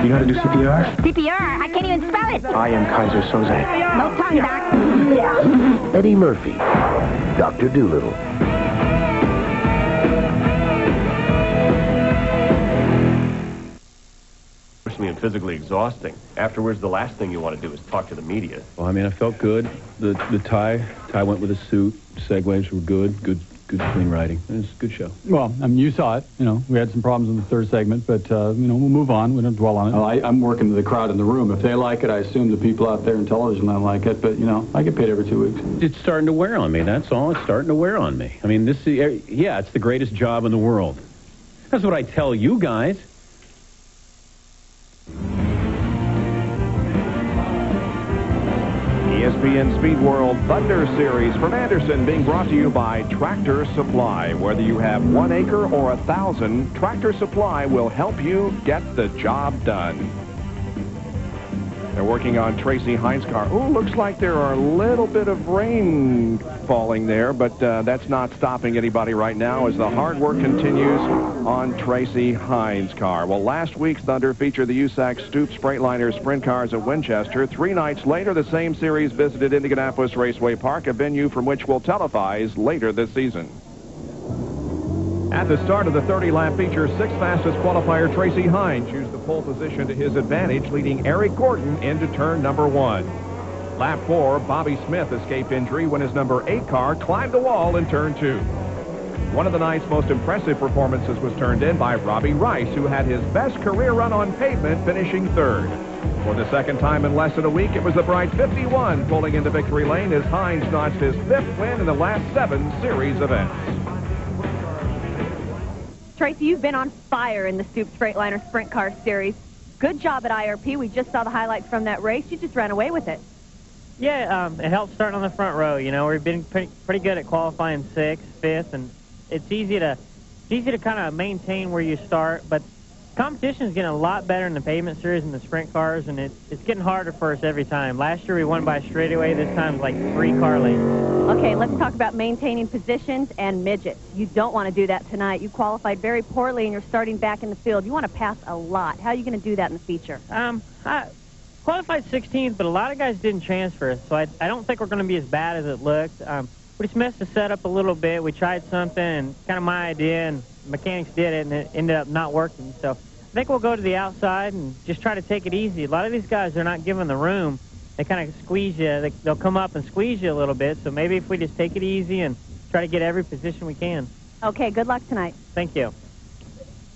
You know how to do CPR? CPR? I can't even spell it. I am Kaiser Soze. No tongue, Doc. Eddie Murphy, Dr. Doolittle. And physically exhausting. Afterwards, the last thing you want to do is talk to the media. Well, I mean, I felt good. The tie went with the suit. Segues were good, clean writing. It was a good show. Well, I mean, you saw it. You know, we had some problems in the third segment, but, you know, we'll move on. We don't dwell on it. Well, I'm working to the crowd in the room. If they like it, I assume the people out there in television don't like it, but, you know, I get paid every 2 weeks. It's starting to wear on me, that's all. It's starting to wear on me. I mean, yeah, it's the greatest job in the world. That's what I tell you guys. ESPN Speed World Thunder Series from Anderson being brought to you by Tractor Supply. Whether you have 1 acre or 1,000, Tractor Supply will help you get the job done. They're working on Tracy Hines' car. Oh, looks like there are a little bit of rain falling there, but that's not stopping anybody right now as the hard work continues on Tracy Hines' car. Well, last week's Thunder featured the USAC Stoops Freightliner sprint cars at Winchester. 3 nights later, the same series visited Indianapolis Raceway Park, a venue from which we'll televise later this season. At the start of the 30-lap feature, 6th fastest qualifier Tracy Hines used the pole position to his advantage, leading Eric Gordon into turn number 1. Lap 4, Bobby Smith escaped injury when his number 8 car climbed the wall in turn 2. One of the night's most impressive performances was turned in by Robbie Rice, who had his best career run on pavement, finishing 3rd. For the second time in less than a week, it was the bright 51 pulling into victory lane as Hines notched his 5th win in the last 7 series events. Tracy, you've been on fire in the Stoops Freightliner Sprint Car Series. Good job at IRP. We just saw the highlights from that race. You just ran away with it. Yeah, it helps starting on the front row. You know, we've been pretty good at qualifying 6th, 5th, and it's easy to kind of maintain where you start. But competition is getting a lot better in the pavement series and the sprint cars, and it's getting harder for us every time. Last year we won by straightaway. This time it's like 3 car lanes. Okay, let's talk about maintaining positions and midgets. You don't want to do that tonight. You qualified very poorly, and you're starting back in the field. You want to pass a lot. How are you going to do that in the feature? I qualified 16th, but a lot of guys didn't transfer, so I don't think we're going to be as bad as it looked. We just messed the setup a little bit. We tried something, and kind of my idea, and mechanics did it, and it ended up not working. So I think we'll go to the outside and just try to take it easy. A lot of these guys are not given the room they kind of squeeze you. They'll come up and squeeze you a little bit. So maybe if we just take it easy and try to get every position we can. Okay, good luck tonight. Thank you.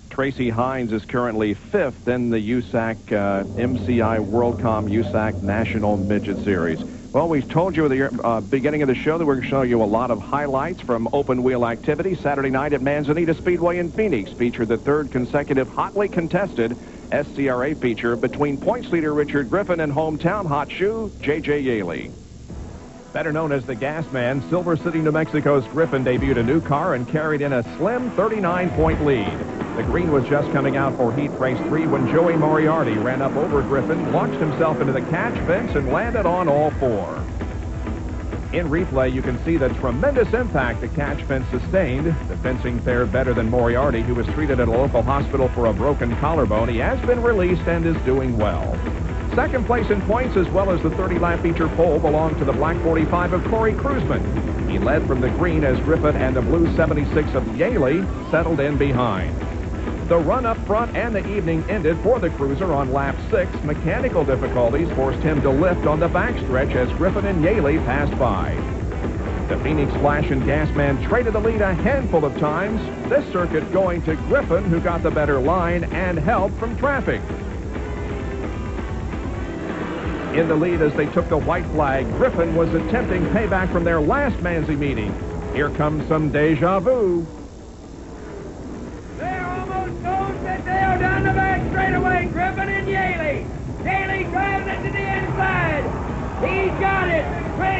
Tracy Hines is currently 5th in the USAC MCI WorldCom USAC National Midget Series. Well, we told you at the beginning of the show that we're going to show you a lot of highlights from open wheel activity. Saturday night at Manzanita Speedway in Phoenix featured the 3rd consecutive hotly contested SCRA feature between points leader Richard Griffin and hometown hot shoe J.J. Yaley. Better known as the Gas Man, Silver City, New Mexico's Griffin debuted a new car and carried in a slim 39-point lead. The green was just coming out for Heat Race 3 when Joey Moriarty ran up over Griffin, launched himself into the catch fence, and landed on all 4. In replay, you can see the tremendous impact the catch fence sustained. The fencing fared better than Moriarty, who was treated at a local hospital for a broken collarbone. He has been released and is doing well. Second place in points, as well as the 30-lap feature pole, belonged to the black 45 of Corey Kruzman. He led from the green as Griffin and the blue 76 of Yaley settled in behind. The run up front and the evening ended for the cruiser on lap 6. Mechanical difficulties forced him to lift on the backstretch as Griffin and Yaley passed by. The Phoenix Flash and Gasman traded the lead a handful of times, this circuit going to Griffin, who got the better line and help from traffic. In the lead as they took the white flag, Griffin was attempting payback from their last Manzi meeting. Here comes some deja vu. They're almost going to tail down the back straightaway. Griffin and Yaley. Yaley drives it to the inside. He's got it.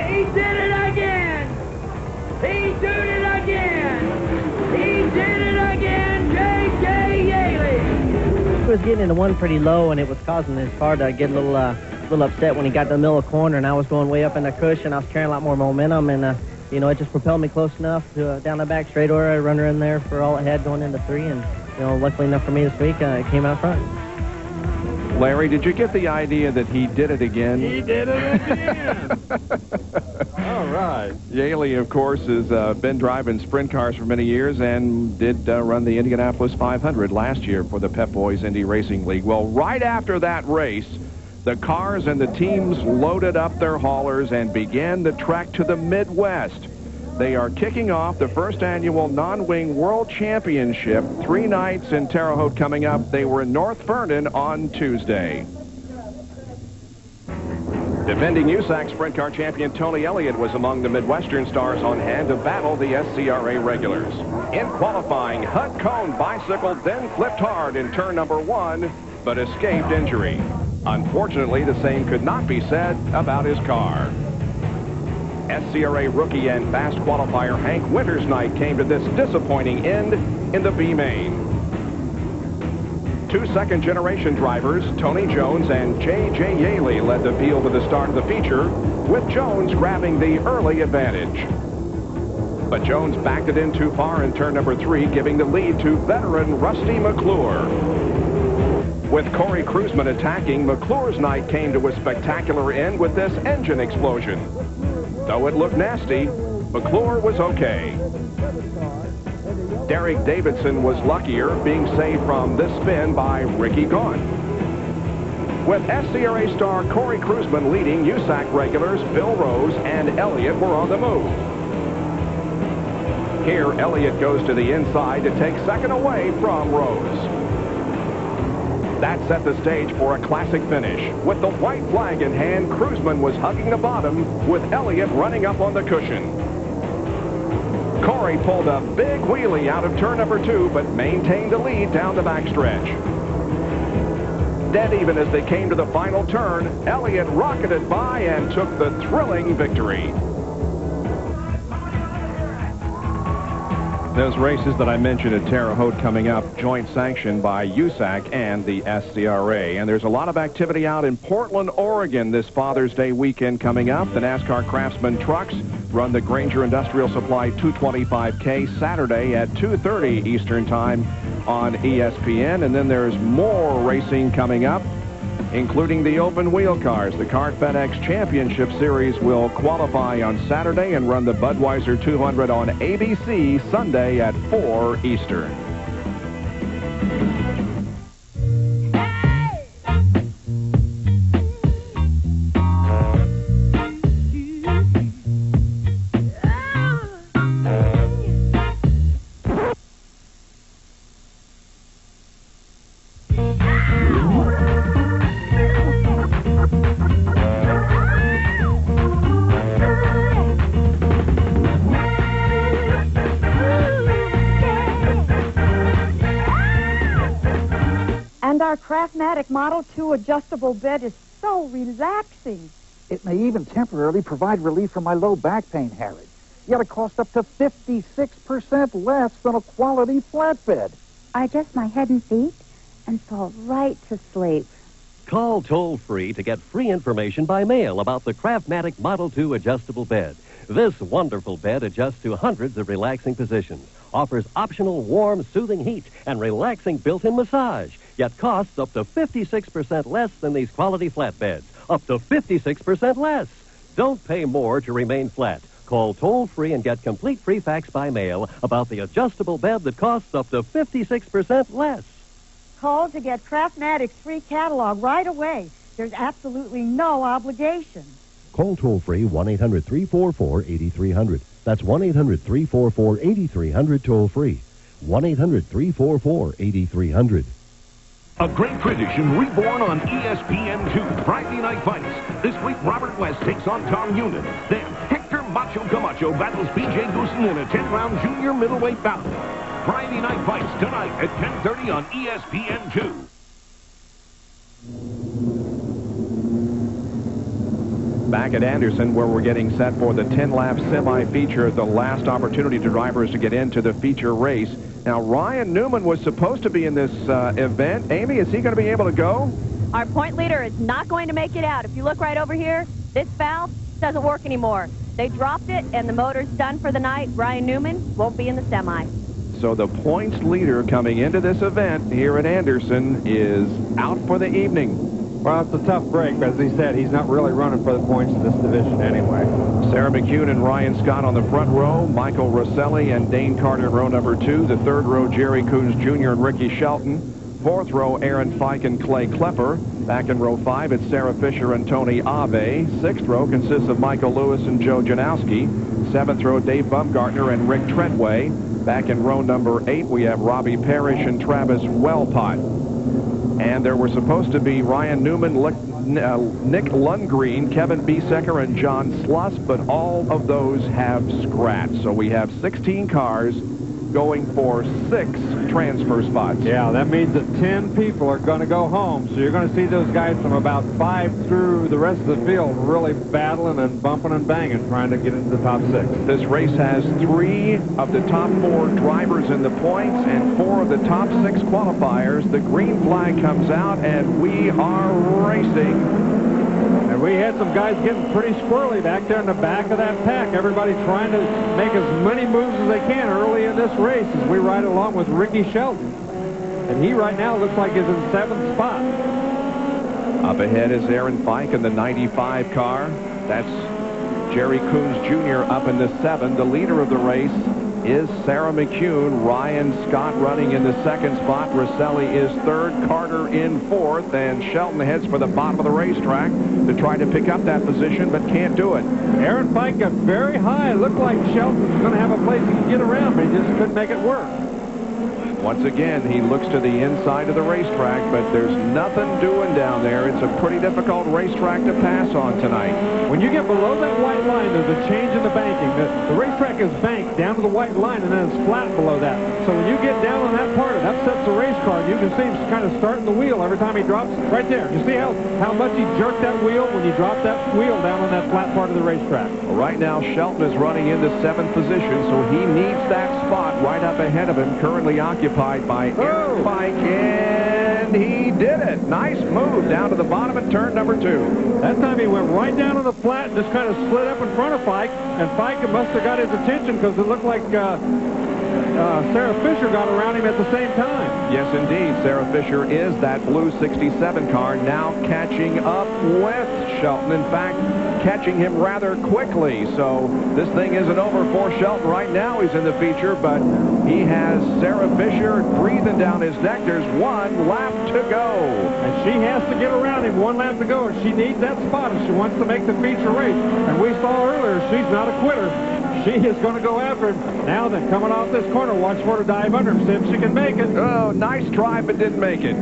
He did it again. He did it again. He did it again. J.J. Yaley. He was getting into one pretty low, and it was causing his car to get a little upset when he got to the middle of the corner, and I was going way up in the cushion. I was carrying a lot more momentum, and you know, it just propelled me close enough to down the back straightaway. I run her in there for all it had going into 3, and you know, luckily enough for me this week, it came out front. Larry, did you get the idea that he did it again? He did it again. All right. Yaley, of course, has been driving sprint cars for many years and did run the Indianapolis 500 last year for the Pep Boys Indy Racing League. Well, right after that race, the cars and the teams loaded up their haulers and began the trek to the Midwest. They are kicking off the first annual Non-Wing World Championship. 3 nights in Terre Haute coming up. They were in North Vernon on Tuesday. Defending USAC Sprint Car champion Tony Elliott was among the Midwestern stars on hand to battle the SCRA regulars. In qualifying, Hud Cone bicycled, then flipped hard in turn number 1, but escaped injury. Unfortunately, the same could not be said about his car. SCRA rookie and fast qualifier Hank Winter's night came to this disappointing end in the B main. 2 second-generation drivers, Tony Jones and J.J. Yaley, led the field at the start of the feature, with Jones grabbing the early advantage. But Jones backed it in too far in turn number 3, giving the lead to veteran Rusty McClure. With Corey Kruzman attacking, McClure's night came to a spectacular end with this engine explosion. Though it looked nasty, McClure was okay. Derek Davidson was luckier, being saved from this spin by Ricky Gaunt. With SCRA star Corey Kruzman leading, USAC regulars Bill Rose and Elliott were on the move. Here, Elliott goes to the inside to take second away from Rose. That set the stage for a classic finish. With the white flag in hand, Kruzman was hugging the bottom, with Elliott running up on the cushion. Corey pulled a big wheelie out of turn number 2, but maintained the lead down the backstretch. Dead even as they came to the final turn, Elliott rocketed by and took the thrilling victory. Those races that I mentioned at Terre Haute coming up, joint sanctioned by USAC and the SCRA. And there's a lot of activity out in Portland, Oregon this Father's Day weekend coming up. The NASCAR Craftsman trucks run the Granger Industrial Supply 225K Saturday at 2:30 Eastern Time on ESPN. And then there's more racing coming up, including the open wheel cars. The Kart FedEx Championship Series will qualify on Saturday and run the Budweiser 200 on ABC Sunday at 4 Eastern. our Craftmatic Model 2 adjustable bed is so relaxing. It may even temporarily provide relief from my low back pain, Harry. Yet it costs up to 56% less than a quality flatbed. I adjust my head and feet and fall right to sleep. Call toll-free to get free information by mail about the Craftmatic Model 2 adjustable bed. This wonderful bed adjusts to hundreds of relaxing positions, offers optional warm, soothing heat, and relaxing built-in massage, yet costs up to 56% less than these quality flatbeds. Up to 56% less. Don't pay more to remain flat. Call toll-free and get complete free facts by mail about the adjustable bed that costs up to 56% less. Call to get Craftmatic's free catalog right away. There's absolutely no obligation. Call toll-free 1-800-344-8300. That's 1-800-344-8300 toll-free. 1-800-344-8300. A great tradition reborn on ESPN2, Friday Night Fights. This week, Robert West takes on Tom Unen. Then, Hector Macho Camacho battles B.J. Goosen in a 10-round junior middleweight bout. Friday Night Fights tonight at 10:30 on ESPN2. Back at Anderson, where we're getting set for the 10-lap semi-feature, the last opportunity to drivers to get into the feature race. Now, Ryan Newman was supposed to be in this event. Amy, is he going to be able to go? Our point leader is not going to make it out. If you look right over here, this valve doesn't work anymore. They dropped it, and the motor's done for the night. Ryan Newman won't be in the semi. So the points leader coming into this event here at Anderson is out for the evening. Well, it's a tough break, but as he said, he's not really running for the points in this division anyway. Sarah McCune and Ryan Scott on the front row, Michael Rosselli and Dane Carter in row number 2. The third row, Jerry Coons Jr. and Ricky Shelton. Fourth row, Aaron Fike and Clay Klepper. Back in row 5, it's Sarah Fisher and Tony Abe. Sixth row consists of Michael Lewis and Joe Janowski. Seventh row, Dave Bumgartner and Rick Treadway. Back in row number 8, we have Robbie Parrish and Travis Wellpot. And there were supposed to be Ryan Newman, Nick Lundgreen, Kevin Biesecker, and John Sluss, but all of those have scratched. So we have 16 cars going for 6 transfer spots. Yeah, that means that 10 people are going to go home. So you're going to see those guys from about 5 through the rest of the field really battling and bumping and banging, trying to get into the top 6. This race has 3 of the top 4 drivers in the points and 4 of the top 6 qualifiers. The green flag comes out, and we are racing. And we had some guys getting pretty squirrely back there in the back of that pack. Everybody trying to make as many moves as they can early in this race as we ride along with Ricky Shelton. And he right now looks like he's in 7th spot. Up ahead is Aaron Fike in the 95 car. That's Jerry Coons Jr. up in the 7. The leader of the race is Sarah McCune. Ryan Scott running in the 2nd spot. Rosselli is 3rd. Carter in 4th. And Shelton heads for the bottom of the racetrack to try to pick up that position, but can't do it. Aaron Fike got very high. It looked like Shelton's going to have a place he can get around, but he just couldn't make it work. Once again, he looks to the inside of the racetrack, but there's nothing doing down there. It's a pretty difficult racetrack to pass on tonight. When you get below that white line, there's a change in the banking. The racetrack is banked down to the white line, and then it's flat below that. So when you get down on that part, it upsets the race car. You can see him kind of starting the wheel every time he drops right there. You see how much he jerked that wheel when you drop that wheel down on that flat part of the racetrack. Well, right now, Shelton is running into 7th position, so he needs that spot right up ahead of him, currently occupied by Aaron Fike, and he did it. Nice move down to the bottom at turn number 2. That time he went right down on the flat and just kind of slid up in front of Fike, and Fike must have got his attention because it looked like Sarah Fisher got around him at the same time. Yes, indeed. Sarah Fisher is that blue 67 car, now catching up with Shelton. In fact, catching him rather quickly. So this thing isn't over for Shelton right now. He's in the feature, but he has Sarah Fisher breathing down his neck. There's 1 lap to go. And she has to get around him 1 lap to go, and she needs that spot if she wants to make the feature race. And we saw earlier, she's not a quitter. She is going to go after him. Now then, coming off this corner, watch for her to dive under him, see if she can make it. Oh, nice try, but didn't make it.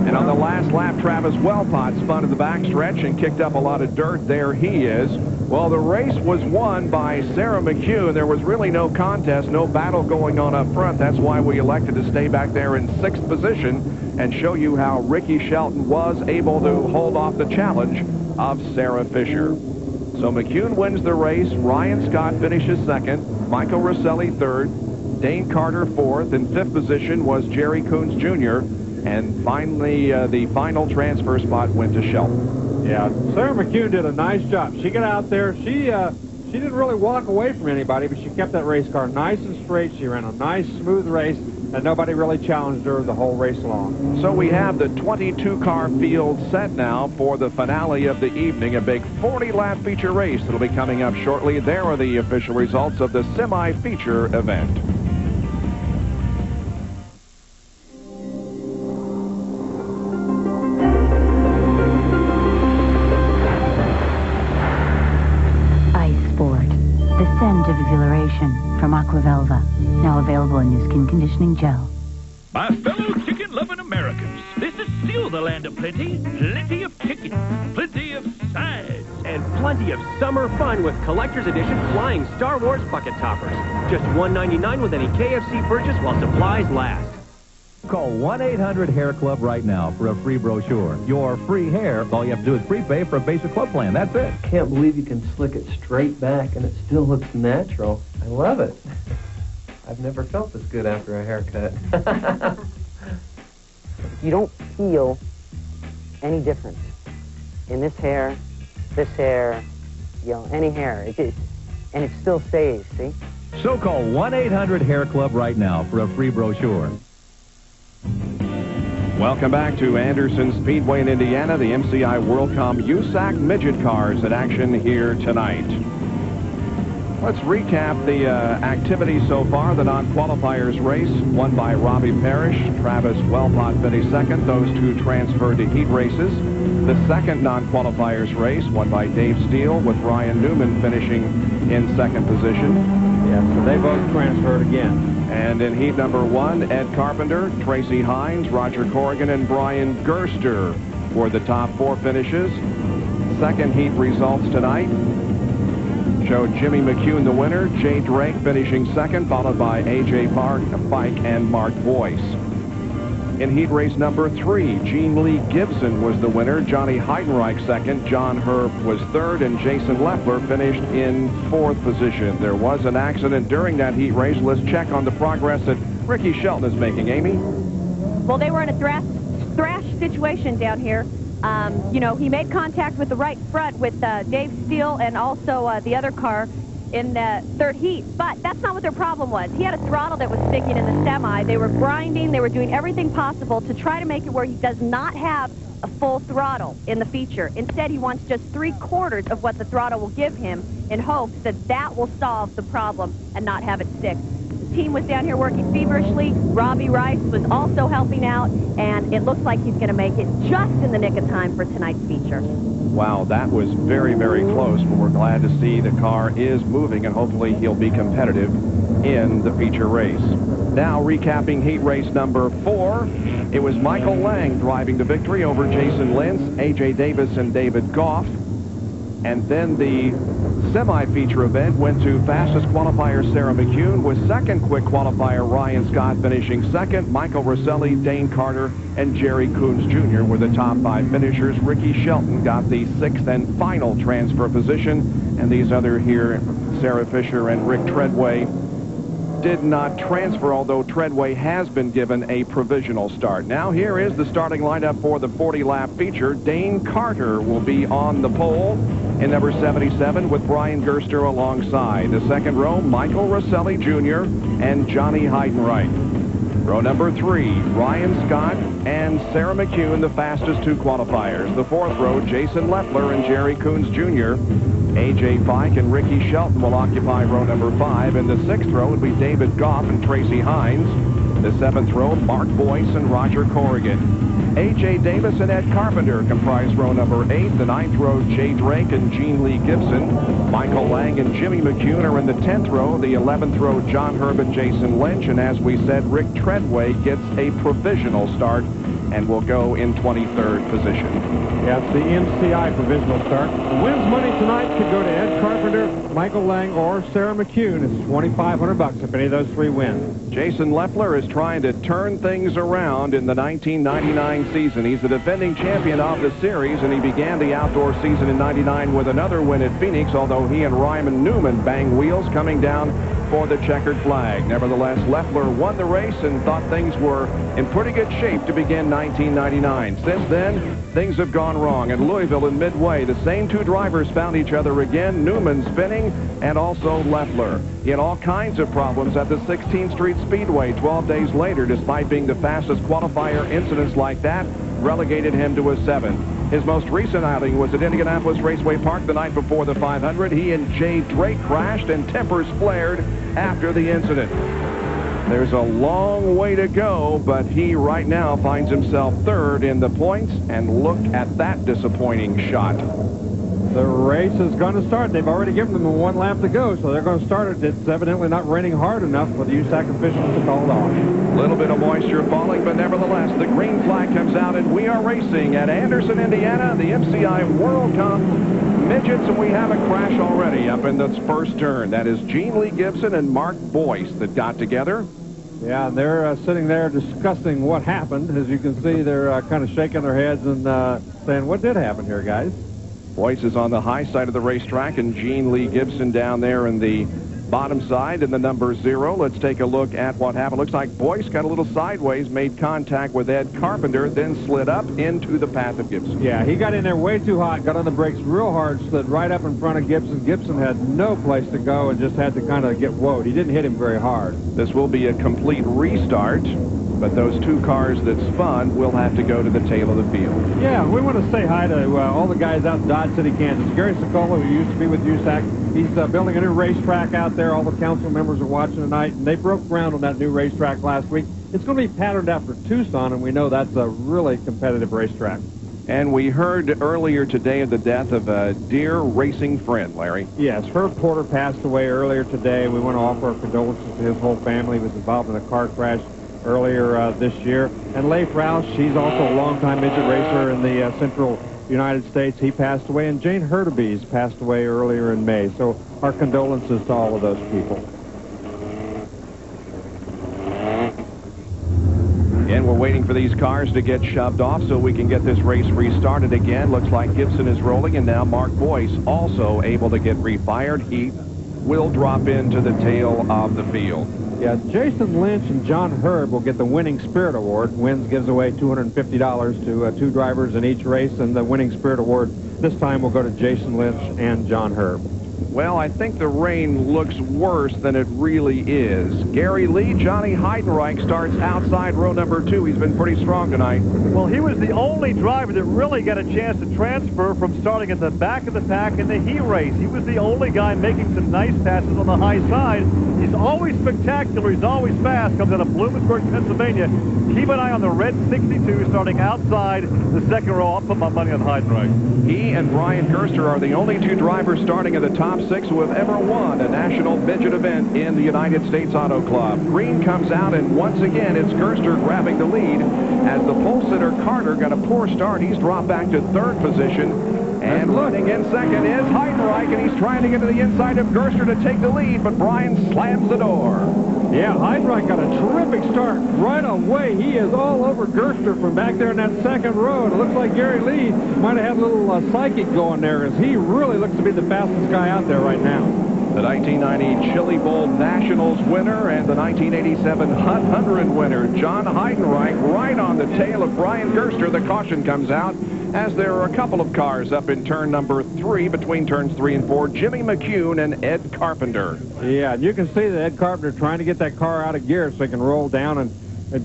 And on the last lap, Travis Wellpot spun in the backstretch and kicked up a lot of dirt. There he is. Well, the race was won by Sarah McHugh. There was really no contest, no battle going on up front. That's why we elected to stay back there in 6th position and show you how Ricky Shelton was able to hold off the challenge of Sarah Fisher. So McCune wins the race. Ryan Scott finishes 2nd. Michael Rosselli 3rd. Dane Carter 4th. In 5th position was Jerry Coons Jr. And finally, the final transfer spot went to Shelton. Yeah, Sarah McCune did a nice job. She got out there. She didn't really walk away from anybody, but she kept that race car nice and straight. She ran a nice, smooth race, and nobody really challenged her the whole race long. So we have the 22-car field set now for the finale of the evening, a big 40-lap feature race that'll be coming up shortly. There are the official results of the semi-feature event. From Aquavelva, now available in new skin conditioning gel. My fellow chicken-loving Americans, this is still the land of plenty. Plenty of chicken, plenty of sides, and plenty of summer fun with Collector's Edition Flying Star Wars Bucket Toppers. Just $1.99 with any KFC purchase while supplies last. Call 1-800-HAIR-CLUB right now for a free brochure. Your free hair, all you have to do is prepay for a basic club plan. That's it. Can't believe you can slick it straight back and it still looks natural. I love it. I've never felt this good after a haircut. You don't feel any difference in this hair, you know, any hair. And it still stays, see? So call 1-800-HAIR-CLUB right now for a free brochure. Welcome back to Anderson Speedway in Indiana. The MCI WorldCom USAC midget cars in action here tonight. Let's recap the activity so far. The non-qualifiers race won by Robbie Parrish. Travis Wellpot finished 2nd. Those two transferred to heat races. The second non-qualifiers race won by Dave Steele with Ryan Newman finishing in 2nd position. Yeah, so they both transferred again. And in heat number 1, Ed Carpenter, Tracy Hines, Roger Corrigan, and Brian Gerster were the top 4 finishes. Second heat results tonight showed Jimmy McCune the winner, Jay Drake finishing 2nd, followed by A.J. Pike and Mark Boyce. In heat race number 3, Gene Lee Gibson was the winner, Johnny Heidenreich 2nd, John Herb was 3rd, and Jason Leffler finished in 4th position. There was an accident during that heat race. Let's check on the progress that Ricky Shelton is making. Amy? Well, they were in a thrash situation down here. You know, he made contact with the right front with Dave Steele and also the other car in the 3rd heat, but that's not what their problem was. He had a throttle that was sticking in the semi. They were grinding. They were doing everything possible to try to make it where he does not have a full throttle in the feature. Instead, he wants just 3/4 of what the throttle will give him in hopes that that will solve the problem and not have it stick. The team was down here working feverishly. Robbie Rice was also helping out, and it looks like he's going to make it just in the nick of time for tonight's feature. Wow, that was very, very close, but we're glad to see the car is moving, and hopefully he'll be competitive in the feature race. Now, recapping heat race number 4, it was Michael Lang driving to victory over Jason Lentz, A.J. Davis, and David Goff. And then the semi-feature event went to fastest qualifier Sarah McCune, with second quick qualifier Ryan Scott finishing 2nd. Michael Rosselli, Dane Carter, and Jerry Coons Jr. were the top 5 finishers. Ricky Shelton got the 6th and final transfer position. And these other here, Sarah Fisher and Rick Treadway, did not transfer, although Treadway has been given a provisional start. Now here is the starting lineup for the 40-lap feature. Dane Carter will be on the pole in number 77 with Brian Gerster alongside. The second row, Michael Rosselli Jr. and Johnny Heidenreich. Row number 3, Ryan Scott and Sarah McCune, the fastest 2 qualifiers. The 4th row, Jason Leffler and Jerry Coons Jr. A.J. Pike and Ricky Shelton will occupy row number 5. In the 6th row would be David Goff and Tracy Hines. The 7th row, Mark Boyce and Roger Corrigan. A.J. Davis and Ed Carpenter comprise row number 8. The 9th row, Jay Drake and Gene Lee Gibson. Michael Lang and Jimmy McCune are in the 10th row. The 11th row, John Herb and Jason Lynch. And as we said, Rick Treadway gets a provisional start and will go in 23rd position. Yeah, it's the MCI provisional start. The wins money tonight could go to Ed Carpenter, Michael Lang, or Sarah McCune. It's $2,500 if any of those three win. Jason Leffler is trying to turn things around in the 1999 season. He's the defending champion of the series, and he began the outdoor season in 99 with another win at Phoenix, although he and Ryman Newman banged wheels coming down for the checkered flag. Nevertheless, Leffler won the race and thought things were in pretty good shape to begin 1999. Since then, things have gone wrong. At Louisville and Midway, the same two drivers found each other again, Newman spinning and also Leffler. He had all kinds of problems at the 16th Street Speedway 12 days later, despite being the fastest qualifier. Incidents like that relegated him to a 7. His most recent outing was at Indianapolis Raceway Park the night before the 500. He and Jay Drake crashed and tempers flared after the incident. There's a long way to go, but he right now finds himself third in the points, and look at that disappointing shot. The race is going to start. They've already given them one lap to go, so they're going to start it. It's evidently not raining hard enough for the USAC officials to call it off. A little bit of moisture falling, but nevertheless, the green flag comes out, and we are racing at Anderson, Indiana, the MCI World Cup Midgets, and we have a crash already up in the first turn. That is Gene Lee Gibson and Mark Boyce that got together. Yeah, they're sitting there discussing what happened. As you can see, they're kind of shaking their heads and saying, what did happen here, guys? Boyce is on the high side of the racetrack, and Gene Lee Gibson down there in the bottom side in the number 0. Let's take a look at what happened. Looks like Boyce got a little sideways, made contact with Ed Carpenter, then slid up into the path of Gibson. Yeah, he got in there way too hot, got on the brakes real hard, slid right up in front of Gibson. Gibson had no place to go and just had to kind of get woed. He didn't hit him very hard. This will be a complete restart, but those two cars that spun will have to go to the tail of the field. Yeah, we want to say hi to all the guys out in Dodge City, Kansas. Gary Sokola, who used to be with USAC, he's building a new racetrack out there. All the council members are watching tonight, and they broke ground on that new racetrack last week. It's going to be patterned after Tucson, and we know that's a really competitive racetrack. And we heard earlier today of the death of a dear racing friend, Larry. Yes, Herb Porter passed away earlier today. We want to offer our condolences to his whole family. He was involved in a car crash earlier this year. And Leif Rouse, she's also a longtime midget racer in the central United States. He passed away. And Jane Hurtubise passed away earlier in May. So our condolences to all of those people. And we're waiting for these cars to get shoved off so we can get this race restarted again. Looks like Gibson is rolling, and now Mark Boyce also able to get refired. He will drop into the tail of the field. Yeah, Jason Lynch and John Herb will get the Winning Spirit Award. Wins gives away $250 to two drivers in each race, and the Winning Spirit Award this time will go to Jason Lynch and John Herb. Well, I think the rain looks worse than it really is. Gary Lee, Johnny Heidenreich starts outside row number 2. He's been pretty strong tonight. Well, he was the only driver that really got a chance to transfer from starting at the back of the pack in the heat race. He was the only guy making some nice passes on the high side. He's always spectacular. He's always fast. Comes out of Bloomsburg, Pennsylvania. Keep an eye on the red 62 starting outside the second row. I'll put my money on Heidenreich. He and Brian Gerster are the only two drivers starting in the top 6 who have ever won a national midget event in the United States Auto Club. Green comes out, and once again it's Gerster grabbing the lead as the pole sitter Carter got a poor start. He's dropped back to 3rd position. And running in second is Heidenreich, and he's trying to get to the inside of Gerster to take the lead, but Brian slams the door. Yeah, Heidenreich got a terrific start right away. He is all over Gerster from back there in that second row, and it looks like Gary Lee might have had a little psychic going there, as he really looks to be the fastest guy out there right now. The 1990 Chili Bowl Nationals winner and the 1987 Hunt 100 winner, John Heidenreich, right on the tail of Brian Gerster. The caution comes out as there are a couple of cars up in turn number 3 between turns 3 and 4, Jimmy McCune and Ed Carpenter. Yeah, and you can see that Ed Carpenter trying to get that car out of gear so he can roll down and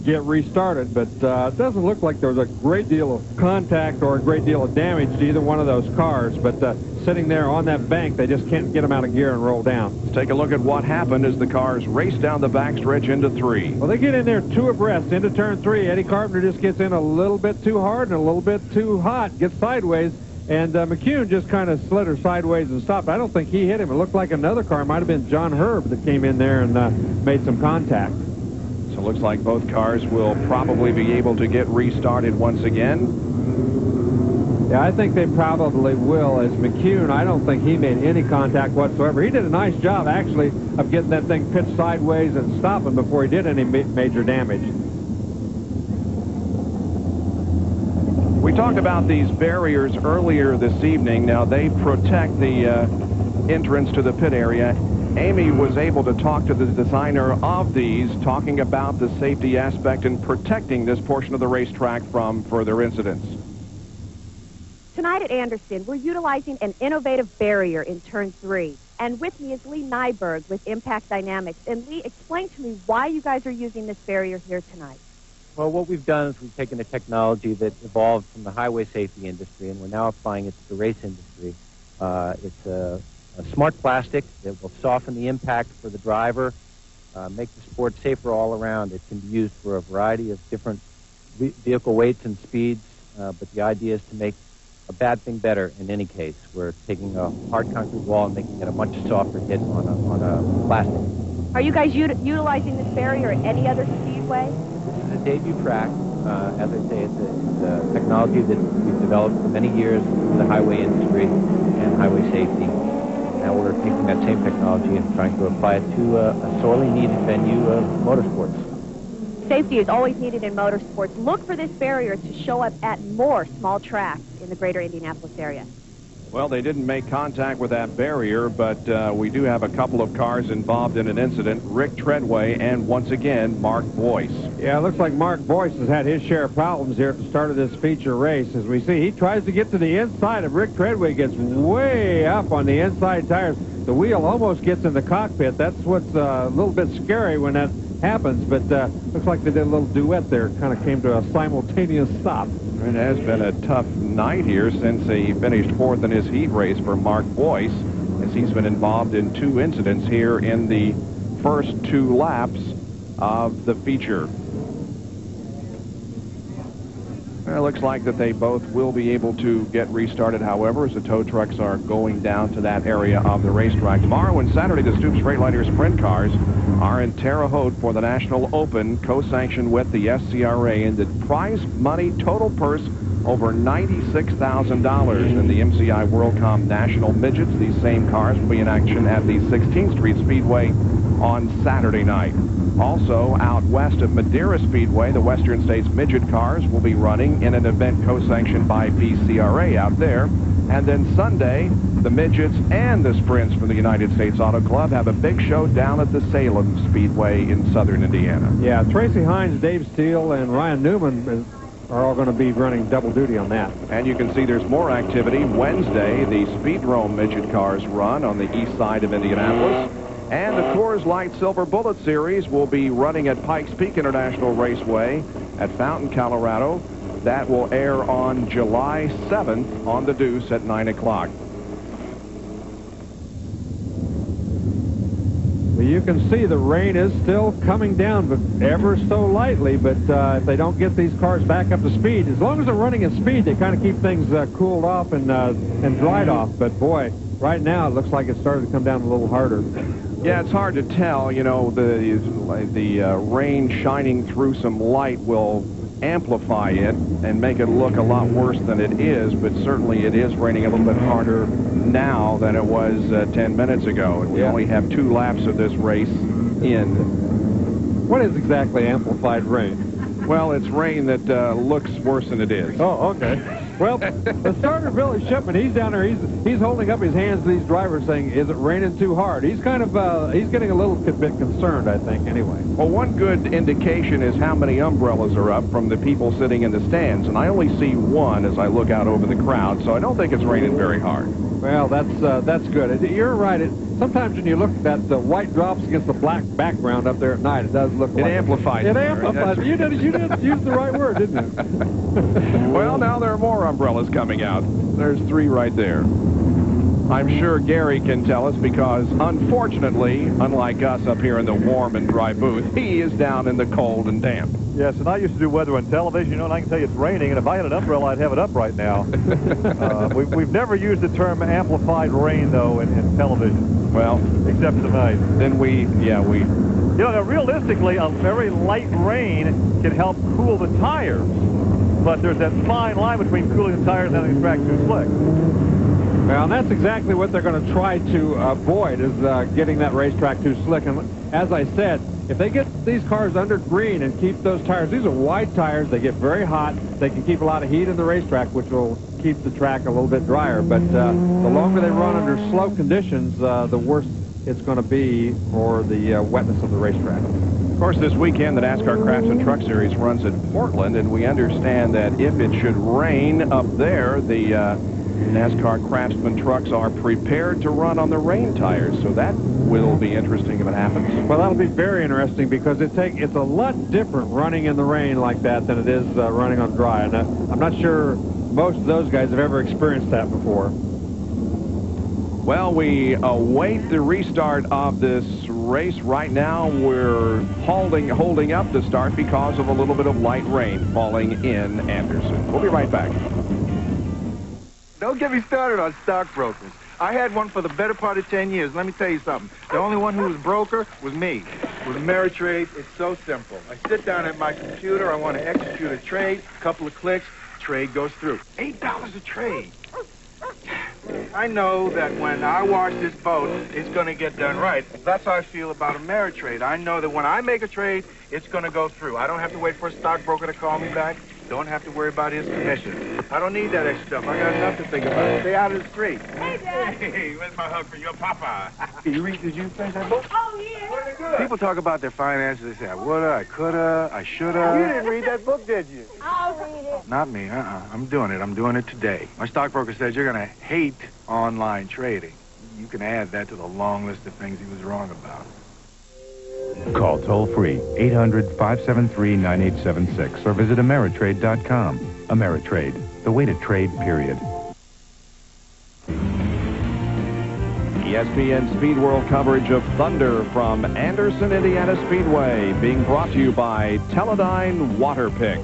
get restarted, but it doesn't look like there was a great deal of contact or a great deal of damage to either one of those cars, but sitting there on that bank, they just can't get them out of gear and roll down. Let's take a look at what happened as the cars race down the backstretch into 3. Well, they get in there 2 abreast into turn 3. Eddie Carpenter just gets in a little bit too hard and a little bit too hot, gets sideways, and McCune just kind of slid her sideways and stopped. I don't think he hit him. It looked like another car. It might have been John Herb that came in there and made some contact. So looks like both cars will probably be able to get restarted once again. Yeah, I think they probably will. As McCune, I don't think he made any contact whatsoever. He did a nice job, actually, of getting that thing pitched sideways and stopping before he did any major damage. We talked about these barriers earlier this evening. Now, they protect the entrance to the pit area. Amy was able to talk to the designer of these, talking about the safety aspect and protecting this portion of the racetrack from further incidents. Tonight at Anderson, we're utilizing an innovative barrier in Turn 3. And with me is Lee Nyberg with Impact Dynamics. And Lee, explain to me why you guys are using this barrier here tonight. Well, what we've done is we've taken a technology that evolved from the highway safety industry, and we're now applying it to the race industry. It's a smart plastic that will soften the impact for the driver, make the sport safer all around. It can be used for a variety of different vehicle weights and speeds, but the idea is to make a bad thing better in any case. We're taking a hard concrete wall and making it a much softer hit on a plastic. Are you guys utilizing this barrier at any other speedway? This is a debut track. As I say, it's a technology that we've developed for many years in the highway industry and highway safety. Now we're taking that same technology and trying to apply it to a sorely needed venue of motorsports. Safety is always needed in motorsports. Look for this barrier to show up at more small tracks in the greater Indianapolis area. Well, they didn't make contact with that barrier, but we do have a couple of cars involved in an incident. Rick Treadway and, once again, Mark Boyce. Yeah, it looks like Mark Boyce has had his share of problems here at the start of this feature race. As we see, he tries to get to the inside of Rick Treadway, gets way up on the inside tires. The wheel almost gets in the cockpit. That's what's a little bit scary when that happens, but looks like they did a little duet there. Kind of came to a simultaneous stop. It has been a tough night here since he finished fourth in his heat race for Mark Boyce, as he's been involved in two incidents here in the first two laps of the feature. It looks like that they both will be able to get restarted, however, as the tow trucks are going down to that area of the racetrack. Tomorrow and Saturday, the Stoops Freightliner Sprint cars are in Terre Haute for the National Open, co-sanctioned with the SCRA, and the prize money total purse over $96,000 in the MCI WorldCom National Midgets. These same cars will be in action at the 16th Street Speedway on Saturday night. Also, out west of Madeira Speedway, the Western States Midget cars will be running in an event co-sanctioned by BCRA out there. And then Sunday, the Midgets and the Sprints from the United States Auto Club have a big show down at the Salem Speedway in southern Indiana. Yeah, Tracy Hines, Dave Steele, and Ryan Newman are all going to be running double duty on that. And you can see there's more activity. Wednesday, the Speedrome Midget cars run on the east side of Indianapolis. And the Coors Light Silver Bullet Series will be running at Pikes Peak International Raceway at Fountain, Colorado. That will air on July 7th on the Deuce at 9 o'clock. Well, you can see the rain is still coming down, but ever so lightly. But if they don't get these cars back up to speed, as long as they're running at speed, they kind of keep things cooled off and dried off. But boy, right now it looks like it's started to come down a little harder. Yeah, it's hard to tell. You know, the rain shining through some light will amplify it and make it look a lot worse than it is, but certainly it is raining a little bit harder now than it was 10 minutes ago. And we only have 2 laps of this race in. What is exactly amplified rain? Well, it's rain that looks worse than it is. Oh, okay. Well, the starter, Billy Shipman, he's down there. He's holding up his hands to these drivers saying, is it raining too hard? He's kind of, he's getting a little bit concerned, I think, anyway. Well, one good indication is how many umbrellas are up from the people sitting in the stands. And I only see one as I look out over the crowd, so I don't think it's raining very hard. Well, that's good. You're right. Sometimes when you look at the white drops against the black background up there at night, it does look like... It amplifies. It amplifies. You did use the right word, didn't you? Well, now there are more umbrellas coming out. There's 3 right there. I'm sure Gary can tell us because, unfortunately, unlike us up here in the warm and dry booth, he is down in the cold and damp. Yes, and I used to do weather on television, you know, and I can tell you it's raining, and if I had an umbrella, I'd have it up right now. We've never used the term amplified rain, though, in television. Well, except tonight. Then we. You know, now, realistically, a very light rain can help cool the tires, but there's that fine line between cooling the tires and having the track too slick. Well, and that's exactly what they're going to try to avoid, is getting that racetrack too slick. And as I said, if they get these cars under green and keep those tires, these are wide tires, they get very hot, they can keep a lot of heat in the racetrack, which will keep the track a little bit drier. But the longer they run under slow conditions, the worse it's going to be for the wetness of the racetrack. Of course, this weekend, the NASCAR Crafts and Truck Series runs at Portland, and we understand that if it should rain up there, the NASCAR Craftsman trucks are prepared to run on the rain tires, so that will be interesting if it happens. Well, that'll be very interesting because it's a lot different running in the rain like that than it is running on dry, and I'm not sure most of those guys have ever experienced that before. Well, we await the restart of this race. Right now, we're holding up the start because of a little bit of light rain falling in Anderson. We'll be right back. Don't get me started on stockbrokers. I had one for the better part of 10 years. Let me tell you something. The only one who was broker was me. With Ameritrade, it's so simple. I sit down at my computer. I want to execute a trade. Couple of clicks, trade goes through. $8 a trade. I know that when I wash this boat, it's going to get done right. That's how I feel about Ameritrade. I know that when I make a trade, it's going to go through. I don't have to wait for a stockbroker to call me back. Don't have to worry about his commission. I don't need that extra stuff. I got enough to think about. Stay out of the street. Hey, Dad. Hey, where's my hug for your papa? Did you finish that book? Oh, yeah. People talk about their finances. They say, I woulda, I coulda, I shoulda. You didn't read that book, did you? I'll read it. Not me, I'm doing it. I'm doing it today. My stockbroker says you're going to hate online trading. You can add that to the long list of things he was wrong about. Call toll-free 800-573-9876 or visit Ameritrade.com. Ameritrade, the way to trade, period. ESPN Speed World coverage of Thunder from Anderson, Indiana Speedway, being brought to you by Teledyne Water Pick.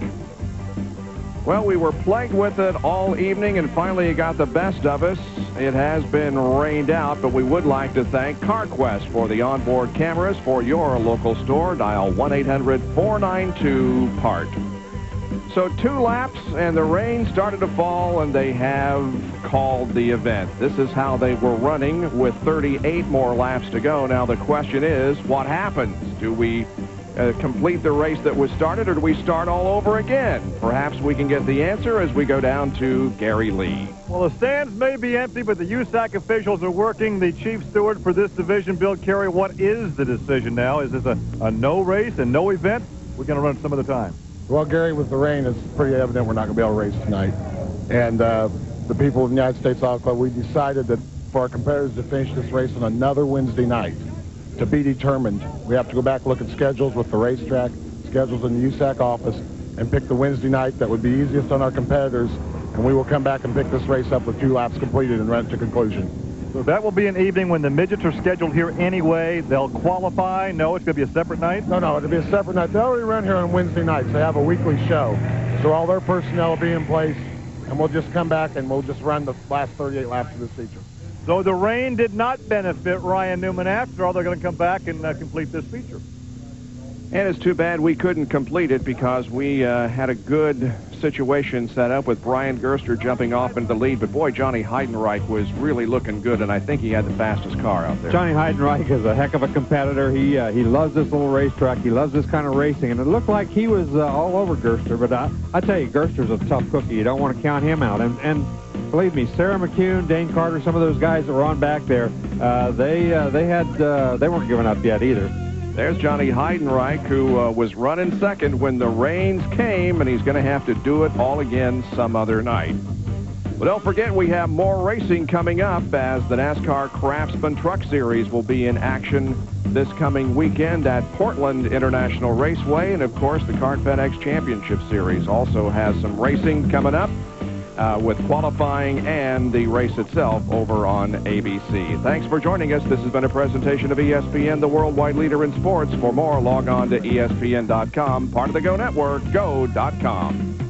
Well, we were plagued with it all evening, and finally it got the best of us. It has been rained out, but we would like to thank CarQuest for the onboard cameras. For your local store, dial 1-800-492-PART. So 2 laps, and the rain started to fall, and they have called the event. This is how they were running with 38 more laps to go. Now the question is, what happens? Do we complete the race that was started, or do we start all over again? Perhaps we can get the answer as we go down to Gary Lee. Well, the stands may be empty, but the USAC officials are working. The chief steward for this division, Bill Carey, what is the decision now? Is this a no race and no event? We're going to run some other time. Well, Gary, with the rain, it's pretty evident we're not going to be able to race tonight. And the people of the United States Auto Club, we decided that for our competitors to finish this race on another Wednesday night, to be determined, we have to go back, look at schedules with the racetrack, schedules in the USAC office, and pick the Wednesday night that would be easiest on our competitors, and we will come back and pick this race up with 2 laps completed and run it to conclusion. So that will be an evening when the midgets are scheduled here anyway. They'll qualify. No, it's going to be a separate night? No, it'll be a separate night. They already run here on Wednesday nights. They have a weekly show. So all their personnel will be in place, and we'll just come back and we'll just run the last 38 laps of this feature. So the rain did not benefit Ryan Newman after all. They're going to come back and complete this feature. And it's too bad we couldn't complete it because we had a good situation set up with Brian Gerster jumping off into the lead. But boy, Johnny Heidenreich was really looking good, and I think he had the fastest car out there. Johnny Heidenreich is a heck of a competitor. He loves this little racetrack. He loves this kind of racing, and it looked like he was all over Gerster. But I tell you, Gerster's a tough cookie. You don't want to count him out. And believe me, Sarah McCune, Dane Carter, some of those guys that were on back there, they weren't giving up yet either. There's Johnny Heidenreich, who was running second when the rains came, and he's going to have to do it all again some other night. But don't forget, we have more racing coming up as the NASCAR Craftsman Truck Series will be in action this coming weekend at Portland International Raceway. And, of course, the Kart FedEx Championship Series also has some racing coming up. with qualifying and the race itself over on ABC. Thanks for joining us. This has been a presentation of ESPN, the worldwide leader in sports. For more, log on to ESPN.com, part of the Go Network, go.com.